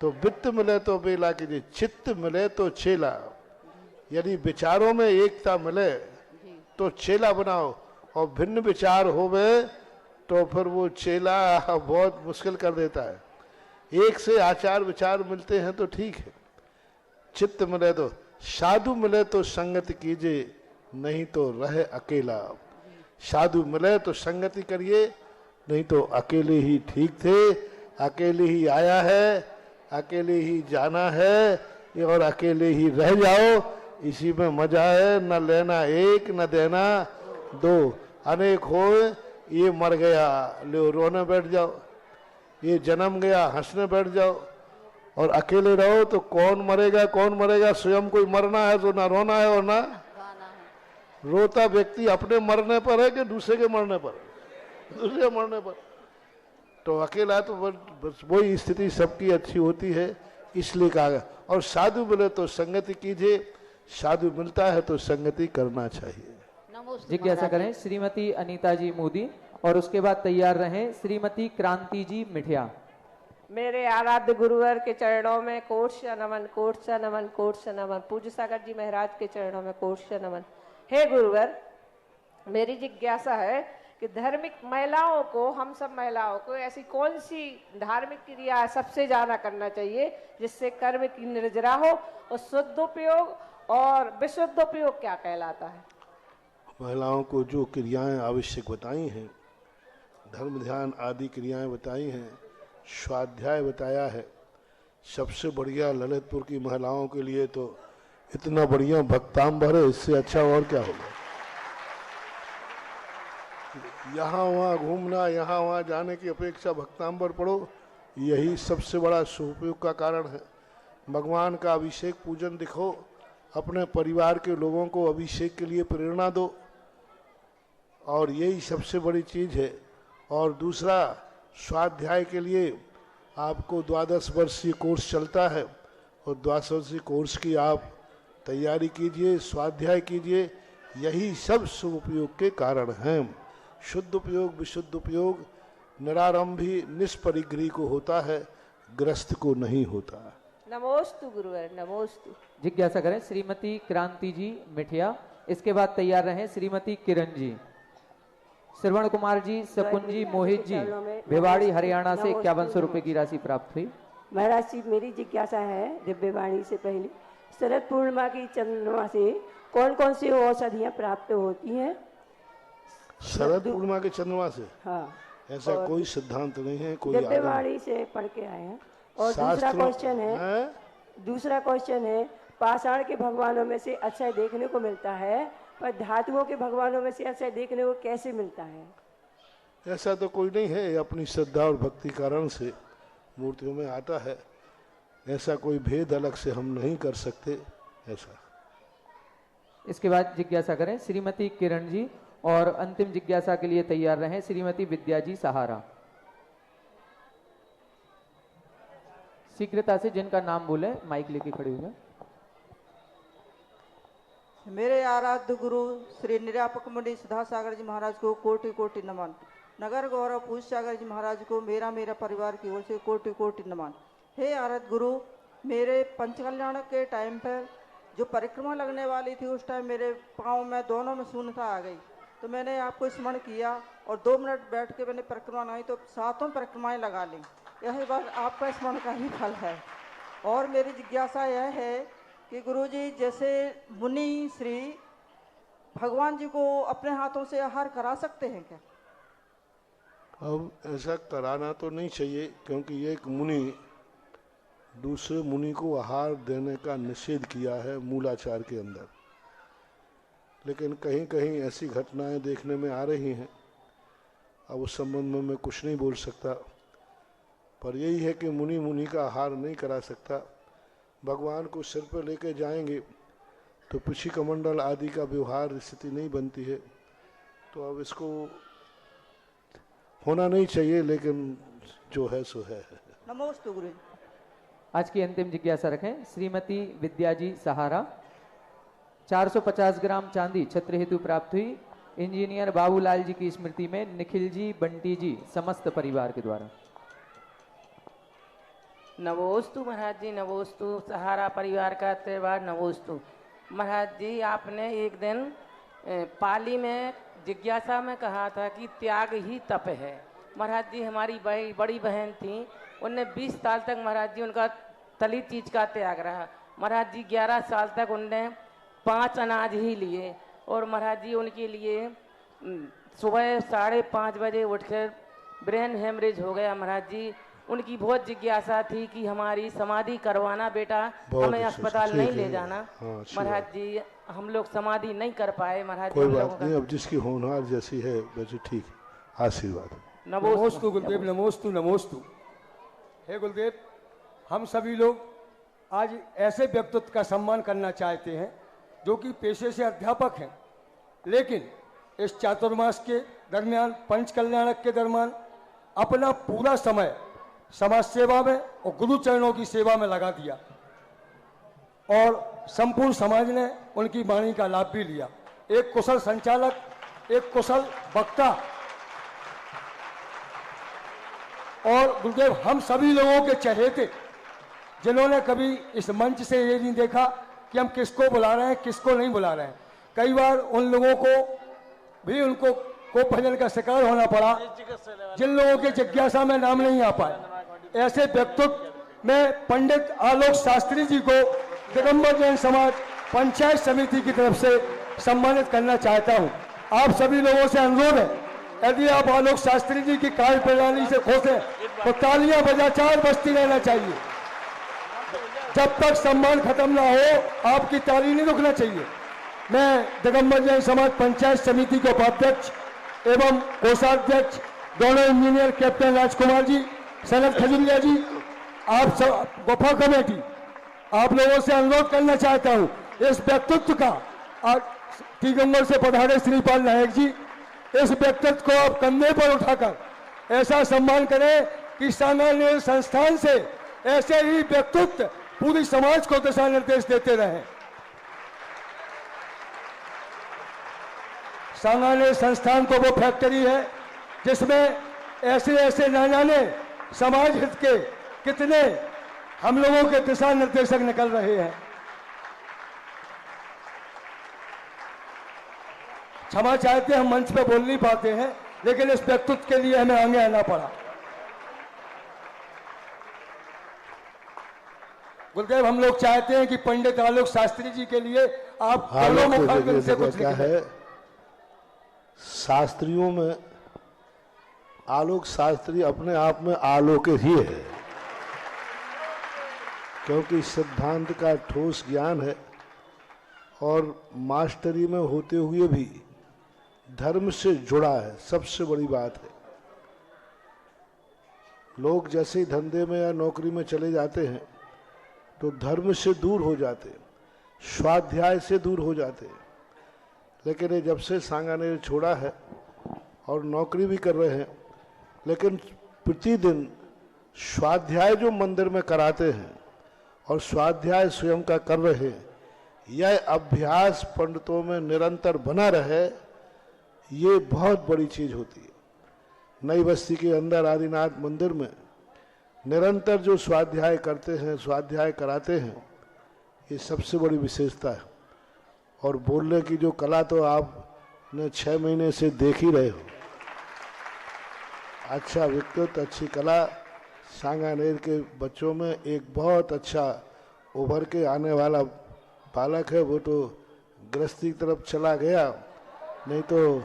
तो वित्त मिले तो मेला कीजिए, चित्त मिले तो चेला। यदि विचारों में एकता मिले तो चेला बनाओ, और भिन्न विचार होवे तो फिर वो चेला बहुत मुश्किल कर देता है। एक से आचार विचार मिलते हैं तो ठीक है। चित्त मिले तो साधु मिले तो संगति कीजिए, नहीं तो रहे अकेला। साधु मिले तो संगति करिए, नहीं तो अकेले ही ठीक थे। अकेले ही आया है, अकेले ही जाना है, और अकेले ही रह जाओ, इसी में मजा है। न लेना एक न देना दो। अनेक हो ये मर गया लो रोने बैठ जाओ, ये जन्म गया हंसने बैठ जाओ, और अकेले रहो तो कौन मरेगा कौन मरेगा? स्वयं कोई मरना है तो ना रोना है और ना रोता व्यक्ति अपने मरने पर है कि दूसरे के मरने पर? दूसरे के मरने पर। तो अकेला तो बस वही स्थिति सबकी अच्छी होती है, इसलिए कहा गया। और साधु मिले तो संगति कीजिए, साधु मिलता है तो संगति करना चाहिए। जिज्ञासा करें श्रीमती अनीता जी मोदी, और उसके बाद तैयार रहें श्रीमती क्रांति जी मिठिया। मेरे आराध्य गुरुवर के चरणों में कोट सा नमन, कोट सा नमन, कोट सा नमन। पूज्य सागर जी महाराज के चरणों में कोट सा नमन। हे गुरुवर, मेरी जिज्ञासा है कि धार्मिक महिलाओं को, हम सब महिलाओं को ऐसी कौन सी धार्मिक क्रिया सबसे ज्यादा करना चाहिए जिससे कर्म की निर्जरा हो, और शुद्धोपयोग और विशुद्धोपयोग क्या कहलाता है? महिलाओं को जो क्रियाएं आवश्यक बताई हैं, धर्म ध्यान आदि क्रियाएं बताई हैं, स्वाध्याय बताया है। सबसे बढ़िया ललितपुर की महिलाओं के लिए तो इतना बढ़िया भक्तांबर है, इससे अच्छा और क्या होगा? यहाँ वहाँ घूमना, यहाँ वहाँ जाने की अपेक्षा भक्तांबर पढ़ो, यही सबसे बड़ा सुपयोग का कारण है। भगवान का अभिषेक पूजन दिखो, अपने परिवार के लोगों को अभिषेक के लिए प्रेरणा दो, और यही सबसे बड़ी चीज़ है। और दूसरा, स्वाध्याय के लिए आपको 12 वर्षीय कोर्स चलता है, और 12 वर्षीय कोर्स की आप तैयारी कीजिए, स्वाध्याय कीजिए, यही सब शुभ उपयोग के कारण हैं। शुद्ध उपयोग विशुद्ध उपयोग निरारंभी निष्परिग्रही को होता है, ग्रस्त को नहीं होता। नमोस्तु गुरुवर, नमोस्तु। जिज्ञासा करें श्रीमती क्रांति जी मिठिया, इसके बाद तैयार रहें श्रीमती किरण जी। श्रवण कुमार जी, सकुन जी, मोहित जी, भिवाड़ी हरियाणा से 5100 रुपए की राशि प्राप्त हुई। महाराज जी, मेरी जिज्ञासा है दिव्यवाणी से पहले, शरद पूर्णिमा की चंद्रमा से कौन कौन सी औषधियाँ प्राप्त होती हैं? शरद पूर्णिमा के चंद्रमा से? हाँ। ऐसा कोई सिद्धांत नहीं है, कोई दिव्यवाणी से पढ़ के आए हैं। और दूसरा क्वेश्चन है, पाषाण के भगवानों में से अच्छा देखने को मिलता है, पर धातुओं के भगवानों में से अच्छा देखने को कैसे मिलता है? ऐसा तो कोई नहीं है, अपनी श्रद्धा और भक्ति कारण से मूर्तियों में आता है। ऐसा कोई भेद अलग से हम नहीं कर सकते ऐसा। इसके बाद जिज्ञासा करें श्रीमती किरण जी, और अंतिम जिज्ञासा के लिए तैयार रहें श्रीमती विद्या जी सहारा। शीघ्रता से जिनका नाम बोले माइक लेके खड़े हुए। मेरे आराध्य गुरु श्री निरापक मुनि सुधा सागर जी महाराज को कोटि कोटि नमन। नगर गौरव पूज्य सागर जी महाराज को मेरा परिवार की ओर से कोटि कोटि नमन। हे आराध्य गुरु, मेरे पंचकल्याण के टाइम पर जो परिक्रमा लगने वाली थी, उस टाइम मेरे पाँव में दोनों में शून्यता आ गई, तो मैंने आपको स्मरण किया और 2 मिनट बैठ के मैंने परिक्रमा लगाई, तो 7 परिक्रमाएं लगा ली। यही बात आपका स्मरण का ही फल है। और मेरी जिज्ञासा यह है कि गुरुजी, जैसे मुनि श्री भगवान जी को अपने हाथों से आहार करा सकते हैं क्या? अब ऐसा कराना तो नहीं चाहिए, क्योंकि एक मुनि दूसरे मुनि को आहार देने का निषेध किया है मूलाचार के अंदर। लेकिन कहीं कहीं ऐसी घटनाएं देखने में आ रही हैं अब उस संबंध में मैं कुछ नहीं बोल सकता, पर यही है कि मुनि का आहार नहीं करा सकता। भगवान को सिर पर लेके जाएंगे तो पिछी कमंडल आदि का व्यवहार स्थिति नहीं बनती है, तो अब इसको होना नहीं चाहिए, लेकिन जो है सो है। नमोस्तु गुरु। आज की अंतिम जिज्ञासा रखें। श्रीमती विद्याजी सहारा, 450 ग्राम चांदी छत्र हेतु प्राप्त हुई। इंजीनियर बाबूलाल जी की स्मृति में निखिल जी, बंटी जी समस्त परिवार के द्वारा। नमोस्तु महाराज जी, नमोस्तु सहारा परिवार का त्योहार नमोस्तु। महाराज जी, आपने एक दिन पाली में जिज्ञासा में कहा था कि त्याग ही तप है। महाराज जी, हमारी बड़ी बहन थी, उनने 20 साल तक महाराज जी उनका तली चीज का त्याग रहा। महाराज जी 11 साल तक उनने 5 अनाज ही लिए, और महाराज जी उनके लिए सुबह 5:30 बजे उठकर ब्रेन हेमरेज हो गया। महाराज जी, उनकी बहुत जिज्ञासा थी कि हमारी समाधि करवाना बेटा, हमें अस्पताल नहीं ले जाना। महाराज जी, हम लोग समाधि नहीं कर पाए। महाराज कोई बात नहीं, अब जिसकी होनहार जैसी है वैसे ठीक। आशीर्वाद। नमोस्तु गुरुदेव, नमोस्तु नमोस्तु। हे गुरुदेव, हम सभी लोग आज ऐसे व्यक्तित्व का सम्मान करना चाहते हैं जो कि पेशे से अध्यापक हैं, लेकिन इस चातुर्मास के दरमियान, पंच कल्याणक के दरमियान अपना पूरा समय समाज सेवा में और गुरु चरणों की सेवा में लगा दिया, और संपूर्ण समाज ने उनकी वाणी का लाभ भी लिया। एक कुशल संचालक, एक कुशल वक्ता, और गुरुदेव हम सभी लोगों के चहेते, जिन्होंने कभी इस मंच से ये नहीं देखा कि हम किसको बुला रहे हैं, किसको नहीं बुला रहे हैं। कई बार उन लोगों को भी उनको को भजन का शिकार होना पड़ा, जिन लोगों के जिज्ञासा में नाम नहीं आ पाए। ऐसे व्यक्तित्व में पंडित आलोक शास्त्री जी को दिगंबर जैन समाज पंचायत समिति की तरफ से सम्मानित करना चाहता हूं। आप सभी लोगों से अनुरोध है, यदि आप आलोक शास्त्री जी की कार्य प्रणाली से खुश हैं तो तालियां बजाचार बजती रहना चाहिए। जब तक सम्मान खत्म ना हो आपकी ताली नहीं रुकना चाहिए। मैं दिगंबर जैन समाज पंचायत समिति के उपाध्यक्ष एवं कोषाध्यक्ष दोनों इंजीनियर कैप्टन राजकुमार जी, सनत खजुरिया जी, आप सब गुफा कमेटी, आप लोगों से अनुरोध करना चाहता हूं, इस व्यक्तित्व का दिगंबर से पधारे श्रीपाल नायक जी, इस व्यक्तित्व को आप कंधे पर उठाकर ऐसा सम्मान करें कि सांगानेर संस्थान से ऐसे ही व्यक्तित्व पूरी समाज को दिशा निर्देश देते रहे। सांगानेर संस्थान तो वो फैक्ट्री है जिसमें ऐसे ऐसे न जाने समाज हित के कितने हम लोगों के दिशा निर्देशक निकल रहे हैं। क्षमा चाहते हैं, हम मंच पे बोल नहीं पाते हैं, लेकिन इस व्यक्तित्व के लिए हमें आगे आना पड़ा। गुरुदेव, हम लोग चाहते हैं कि पंडित आलोक शास्त्री जी के लिए आप से कुछ क्या है, शास्त्रियों में आलोक शास्त्री अपने आप में आलोक ही है, क्योंकि सिद्धांत का ठोस ज्ञान है और मास्टरी में होते हुए भी धर्म से जुड़ा है। सबसे बड़ी बात है, लोग जैसे ही धंधे में या नौकरी में चले जाते हैं तो धर्म से दूर हो जाते हैं, स्वाध्याय से दूर हो जाते हैं। लेकिन ये जब से सांगानेर छोड़ा है और नौकरी भी कर रहे हैं, लेकिन प्रतिदिन स्वाध्याय जो मंदिर में कराते हैं और स्वाध्याय स्वयं का कर रहे हैं, यह अभ्यास पंडितों में निरंतर बना रहे, ये बहुत बड़ी चीज होती है। नई बस्ती के अंदर आदिनाथ मंदिर में निरंतर जो स्वाध्याय करते हैं, स्वाध्याय कराते हैं, ये सबसे बड़ी विशेषता है। और बोलने की जो कला तो आपने 6 महीने से देख ही रहे हो। अच्छा व्यक्तित्व, अच्छी कला सांगानेर के बच्चों में एक बहुत अच्छा उभर के आने वाला बालक है। वो तो गृहस्थी की तरफ चला गया, नहीं तो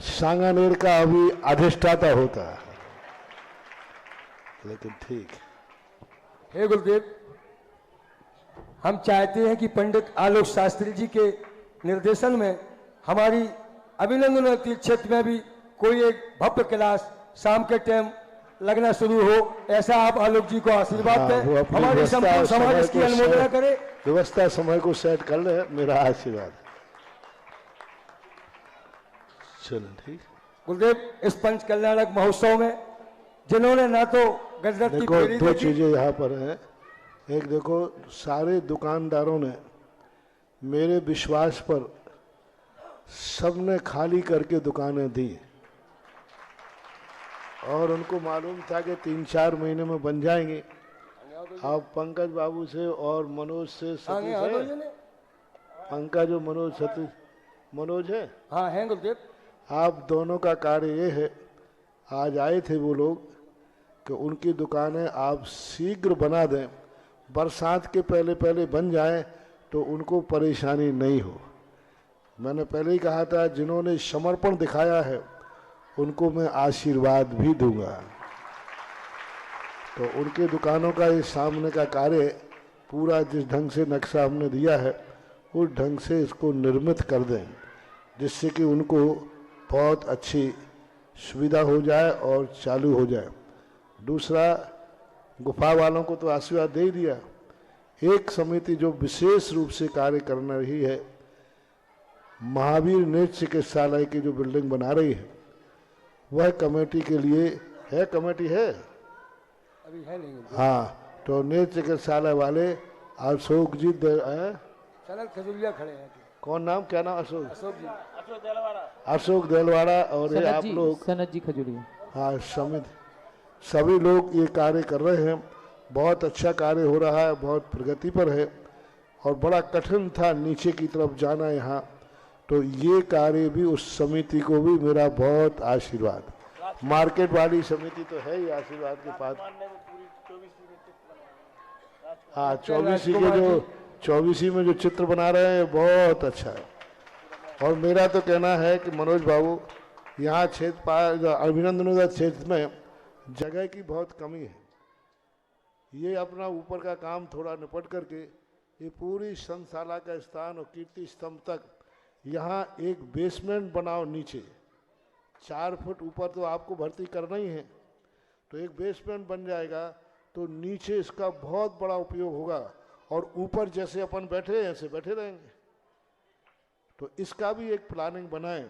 सांगानेर का अभी अधिष्ठाता होता है। लेकिन ठीक। हे गुरुदेव, हम चाहते हैं कि पंडित आलोक शास्त्री जी के निर्देशन में हमारी अभिनंदन क्षेत्र में भी कोई एक भव्य क्लास शाम के टाइम लगना शुरू हो, ऐसा आप आलोक जी को आशीर्वाद हाँ, दें, वो अपनी हमारी व्यवस्था संपूर्ण समाज समय इसकी को अनुमोदना सेट- करे। व्यवस्था समय को सेट कर ले, मेरा आशीर्वाद। चलो ठीक। गुरुदेव, इस पंच कल्याणक महोत्सव में जिन्होंने ना तो गजरत की देखो फेरी दो देखी, चीजें यहाँ पर हैं। एक देखो, सारे दुकानदारों ने मेरे विश्वास पर सबने खाली करके दुकानें दी और उनको मालूम था कि 3-4 महीने में बन जाएंगे। आप पंकज बाबू से और मनोज से, सतीश है, पंकज और मनोज, सतीश, मनोज है, हाँ हैं गुरुदेव, आप दोनों का कार्य ये है, आज आए थे वो लोग कि उनकी दुकानें आप शीघ्र बना दें, बरसात के पहले पहले बन जाएं तो उनको परेशानी नहीं हो। मैंने पहले ही कहा था, जिन्होंने समर्पण दिखाया है उनको मैं आशीर्वाद भी दूंगा। तो उनके दुकानों का ये सामने का कार्य पूरा जिस ढंग से नक्शा हमने दिया है उस ढंग से इसको निर्मित कर दें, जिससे कि उनको बहुत अच्छी सुविधा हो जाए और चालू हो जाए। दूसरा, गुफा वालों को तो आशीर्वाद दे ही दिया। एक समिति जो विशेष रूप से कार्य कर रही है, महावीर नेत्र चिकित्सालय की जो बिल्डिंग बना रही है, वह कमेटी के लिए है, कमेटी है अभी है नहीं। हाँ, तो नेत्र चिकित्सालय वाले अशोक जी सनत खजुलिया खड़े हैं। कौन नाम, क्या नाम? अशोक, अशोक जी, अशोक देलवाड़ा और ये आप लोग, सनत जी खजुलिया, हाँ समिति, सभी लोग ये कार्य कर रहे हैं। बहुत अच्छा कार्य हो रहा है, बहुत प्रगति पर है और बड़ा कठिन था नीचे की तरफ जाना यहाँ, तो ये कार्य भी उस समिति को भी मेरा बहुत आशीर्वाद। मार्केट वाली समिति तो है ही आशीर्वाद के पास। हाँ, 24 में जो चित्र बना रहे हैं बहुत अच्छा है। और मेरा तो कहना है कि मनोज बाबू, यहाँ क्षेत्र अभिनंदन क्षेत्र में जगह की बहुत कमी है। ये अपना ऊपर का काम थोड़ा निपट करके ये पूरी संशाला का स्थान और कीर्ति स्तंभ तक यहाँ एक बेसमेंट बनाओ नीचे, 4 फुट ऊपर तो आपको भर्ती करना ही है, तो एक बेसमेंट बन जाएगा तो नीचे इसका बहुत बड़ा उपयोग होगा और ऊपर जैसे अपन बैठे हैं ऐसे बैठे रहेंगे। तो इसका भी एक प्लानिंग बनाएं,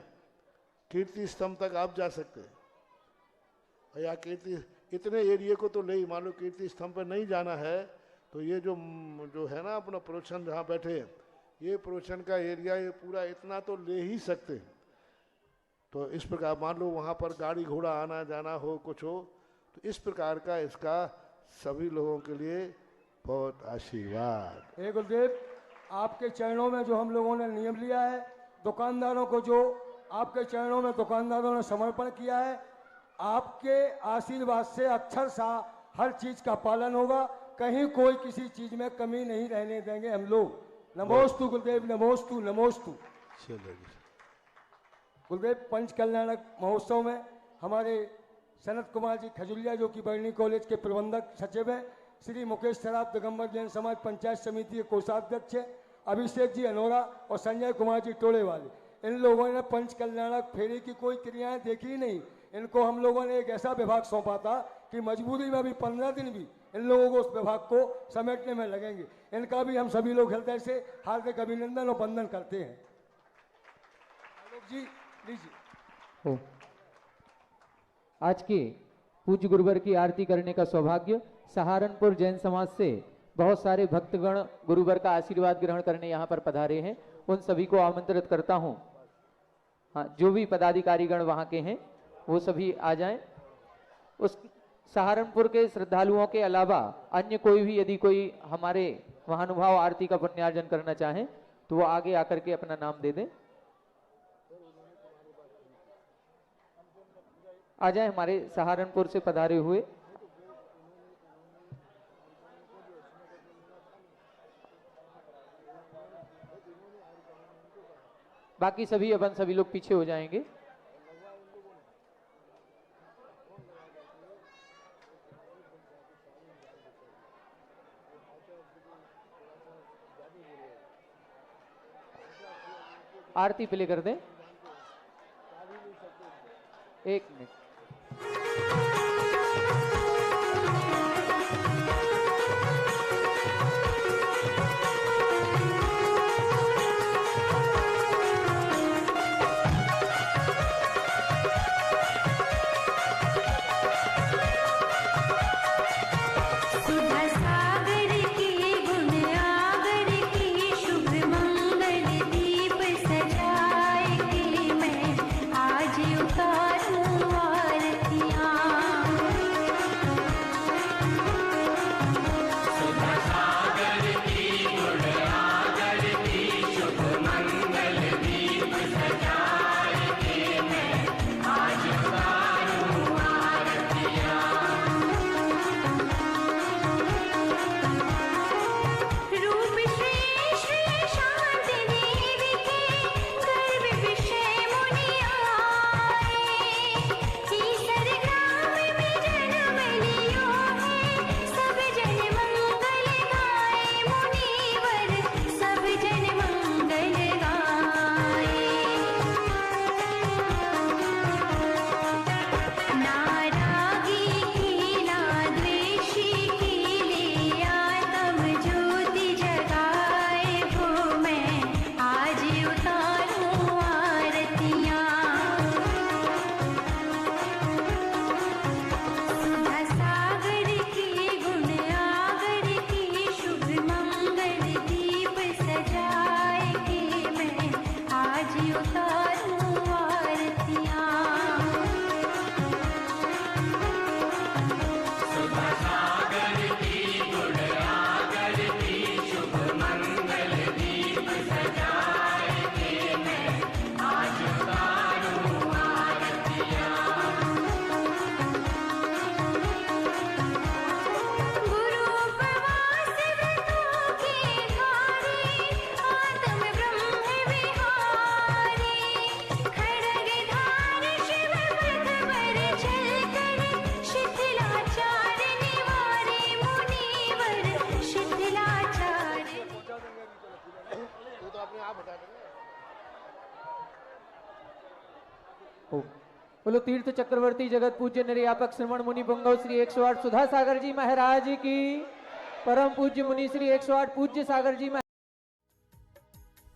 कीर्ति स्तंभ तक आप जा सकते हैं या कीर्ति इतने एरिया को तो ले ही, मान लो कीर्ति स्तंभ पर नहीं जाना है तो ये जो है ना अपना प्रोचन जहाँ बैठे हैं, ये प्रोचन का एरिया ये पूरा इतना तो ले ही सकते हैं। तो इस प्रकार मान लो वहाँ पर गाड़ी घोड़ा आना जाना हो, कुछ हो, तो इस प्रकार का इसका सभी लोगों के लिए बहुत आशीर्वाद। हे गुरुदेव, आपके चरणों में जो हम लोगों ने नियम लिया है, दुकानदारों को जो आपके चरणों में दुकानदारों ने समर्पण किया है, आपके आशीर्वाद से अक्षर सा हर चीज का पालन होगा, कहीं कोई किसी चीज में कमी नहीं रहने देंगे हम लोग। नमोस्तु गुरुदेव, नमोस्तु नमोस्तु। गुरुदेव, पंच कल्याणक महोत्सव में हमारे सनत कुमार जी खजुलिया जो कि बरनी कॉलेज के प्रबंधक सचिव हैं, श्री मुकेश सराफ दिगंबर जैन समाज पंचायत समिति के कोषाध्यक्ष हैं, अभिषेक जी अनोरा और संजय कुमार जी टोले वाले, इन लोगों ने पंच कल्याणक फेरी की कोई क्रियाएं देखी ही नहीं। इनको हम लोगों ने एक ऐसा विभाग सौंपा था कि मजबूरी में भी 15 दिन भी इन लोगों को उस विभाग को समेटने में लगेंगे। इनका भी हम सभी लोग हृदय से हार्दिक अभिनंदन और वंदन करते हैं। आलोक जी लीजिए। आज के पूज्य गुरुवर की आरती करने का सौभाग्य सहारनपुर जैन समाज से बहुत सारे भक्तगण गुरुवर का आशीर्वाद ग्रहण करने यहाँ पर पधारे हैं, उन सभी को आमंत्रित करता हूँ। हाँ, जो भी पदाधिकारीगण वहाँ के हैं वो सभी आ जाएं। उस सहारनपुर के श्रद्धालुओं के अलावा अन्य कोई भी यदि कोई हमारे महानुभाव आरती का पुण्यार्जन करना चाहें तो वो आगे आकर के अपना नाम दे दें। आ जाए हमारे सहारनपुर से पधारे हुए। बाकी सभी अपन सभी लोग पीछे हो जाएंगे। आरती प्ले कर दें। एक मिनट। बोलो तीर्थ चक्रवर्ती जगत पूज्य निर्यापक श्रवण मुनि पुंगव श्री 108 सुधा सागर जी महाराज की, परम पूज्य मुनि श्री 108 पूज्य सागर जी।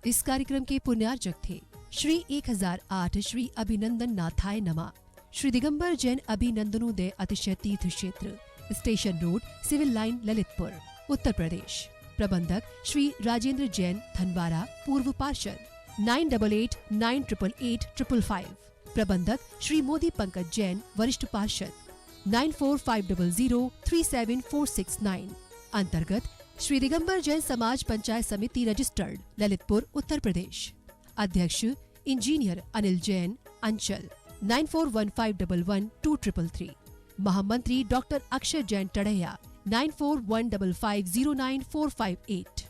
इस कार्यक्रम के पुण्यार्चक थे श्री 1008 श्री अभिनंदन नाथाय नमा, श्री दिगंबर जैन अभिनंदनोदय अतिशय तीर्थ क्षेत्र, station road, civil line, Lalitpur, Uttar Pradesh. प्रबंधक श्री राजेंद्र जैन धनवारा, पूर्व पार्षद 9889888555। प्रबंधक श्री मोदी पंकज जैन, वरिष्ठ पार्षद 9450037469। अंतर्गत श्री दिगंबर जैन समाज पंचायत समिति रजिस्टर्ड, ललितपुर, उत्तर प्रदेश। अध्यक्ष इंजीनियर अनिल जैन, अंचल 9415112333। महामंत्री doctor Akshay Jain Tadaiya 9415509458।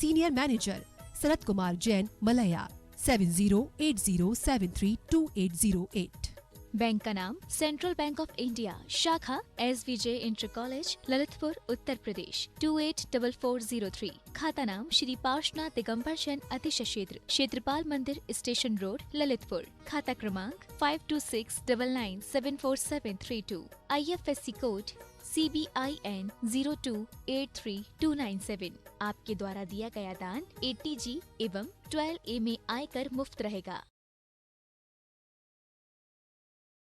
Senior manager Sharad Kumar Jain, Malaya 7080732808। Bank का नाम सेंट्रल बैंक ऑफ इंडिया, शाखा SVJ inter college, Lalitpur, Uttar Pradesh 284403। खाता नाम श्री पार्श्वनाथ दिगंबर जैन अतिशय क्षेत्र, क्षेत्रपाल मंदिर, स्टेशन रोड, ललितपुर। खाता क्रमांक 5269974732। IFSC code CBIN 0283297। आपके द्वारा दिया गया दान 80G एवं 12A में आयकर मुफ्त रहेगा।